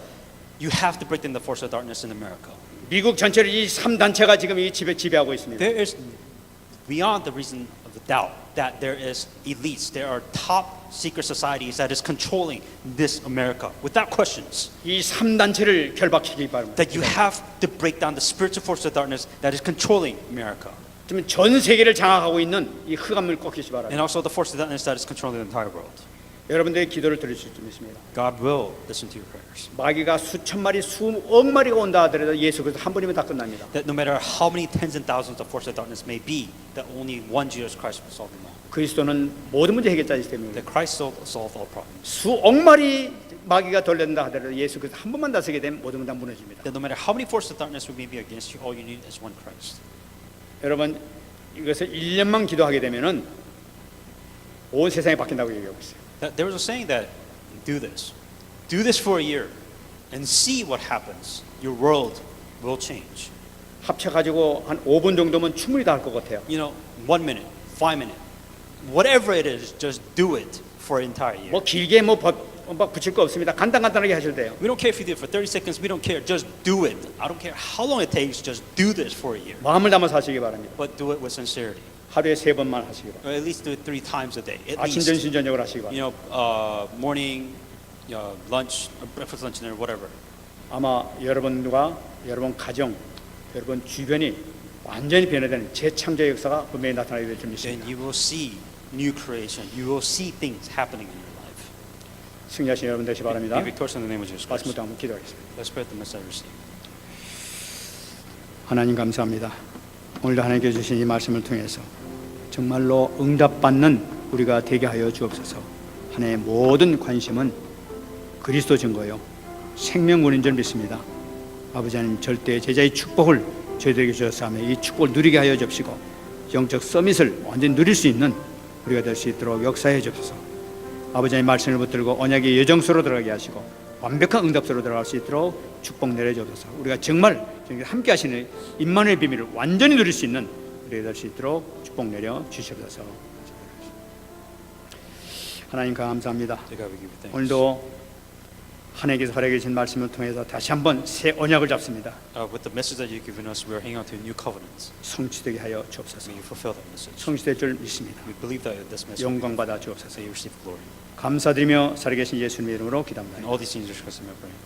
you have to break down the forces of darkness in America. 미국 전체를 이 3단체가 지금 이 지배하고 있습니다. There is, beyond the reason of the doubt, that there is elites, there are top secret societies that is controlling this America, without questions. 이 3단체를 결박시키기 바랍니다. That you have to break down the spiritual forces of darkness that is controlling America. 지금 전 세계를 장악하고 있는 이 흑암을 꺾기시 바랍니다. And also the forces of darkness that is controlling the entire world. 여러분들의 기도를 들으실 줄 믿습니다. God will listen to your prayers. 마귀가 수천 마리, 수억 마리가 온다 하더라도 예수 그리스도 한 번이면 다 끝납니다. That no matter how many tens and thousands of forces of darkness may be, that only one Jesus Christ will solve them all. 그리스도는 모든 문제 해결자이기 때문에 That Christ will solve all problems. 수억 마리 마귀가 돌린다 하더라도 예수 그리스도 한 번만 다스리게 되면 모든 건 다 무너집니다. That no matter how many forces of darkness may be against you, all you need is one Christ. 여러분 이것을 1년만 기도하게 되면은 온 세상이 바뀐다고 얘기하고 있어요. That there was a saying that do this for a year, and see what happens. Your world will change. 합쳐가지고 한 5분 정도면 충분히 다 할 것 같아요. You know, 1 minute, 5 minutes, whatever it is, just do it for an entire year. 뭐 길게 뭐 붙일 거 없습니다. 간단하게 하셔도 돼요. We don't care if you do it for 30 seconds. We don't care. Just do it. I don't care how long it takes. Just do this for a year. 마음을 담아서 하시기 바랍니다. But do it with sincerity. 하루에 3번만 하시기 바랍니다. Or at least do it 3 times a day. At 아침, least. 점심, 저녁을 하시기 바랍니다. You know, morning, lunch, breakfast, lunch, dinner, whatever. 아마 여러분과 여러분 가정, 여러분 주변이 완전히 변화되는 재창조의 역사가 분명히 나타나게 될 줄 Then 믿습니다. you will see new creation. You will see things happening in your life. 승리하신 여러분 되시 바랍니다. Be victorious in the name of Jesus Christ. 말씀부터 한번 기도하겠습니다. Let's pray the message received. 하나님 감사합니다. 오늘도 하나님께 주신 이 말씀을 통해서 정말로 응답받는 우리가 되게 하여 주옵소서. 하나님의 모든 관심은 그리스도 증거요 생명문인 줄 믿습니다. 아버지 하나님 절대 제자의 축복을 저희들에게 주셨사오며 이 축복을 누리게 하여 주옵시고 영적 서밋을 완전히 누릴 수 있는 우리가 될 수 있도록 역사해 주옵소서. 아버지 하나님 말씀을 붙들고 언약의 여정소로 들어가게 하시고 완벽한 응답소로 들어갈 수 있도록 축복 내려 주옵소서. 우리가 정말 함께 하시는 임마누엘 비밀을 완전히 누릴 수 있는 우리가 될 수 있도록 축복 내려 주시옵소서. 하나님 감사합니다. To God we give you thanks. 오늘도 하나님께서 허락해 주신 말씀을 통해서 다시 한번 새 언약을 잡습니다. With the message that you've given us, we are hanging on to new covenants. 성취되게 하여 주옵소서. May you fulfill that message. 성취될 줄 믿습니다. We believe that this message 영광 받아 주옵소서. may you receive glory. 감사드리며 살아계신 예수님의 이름으로 기도합니다. And all these things are because of my prayer.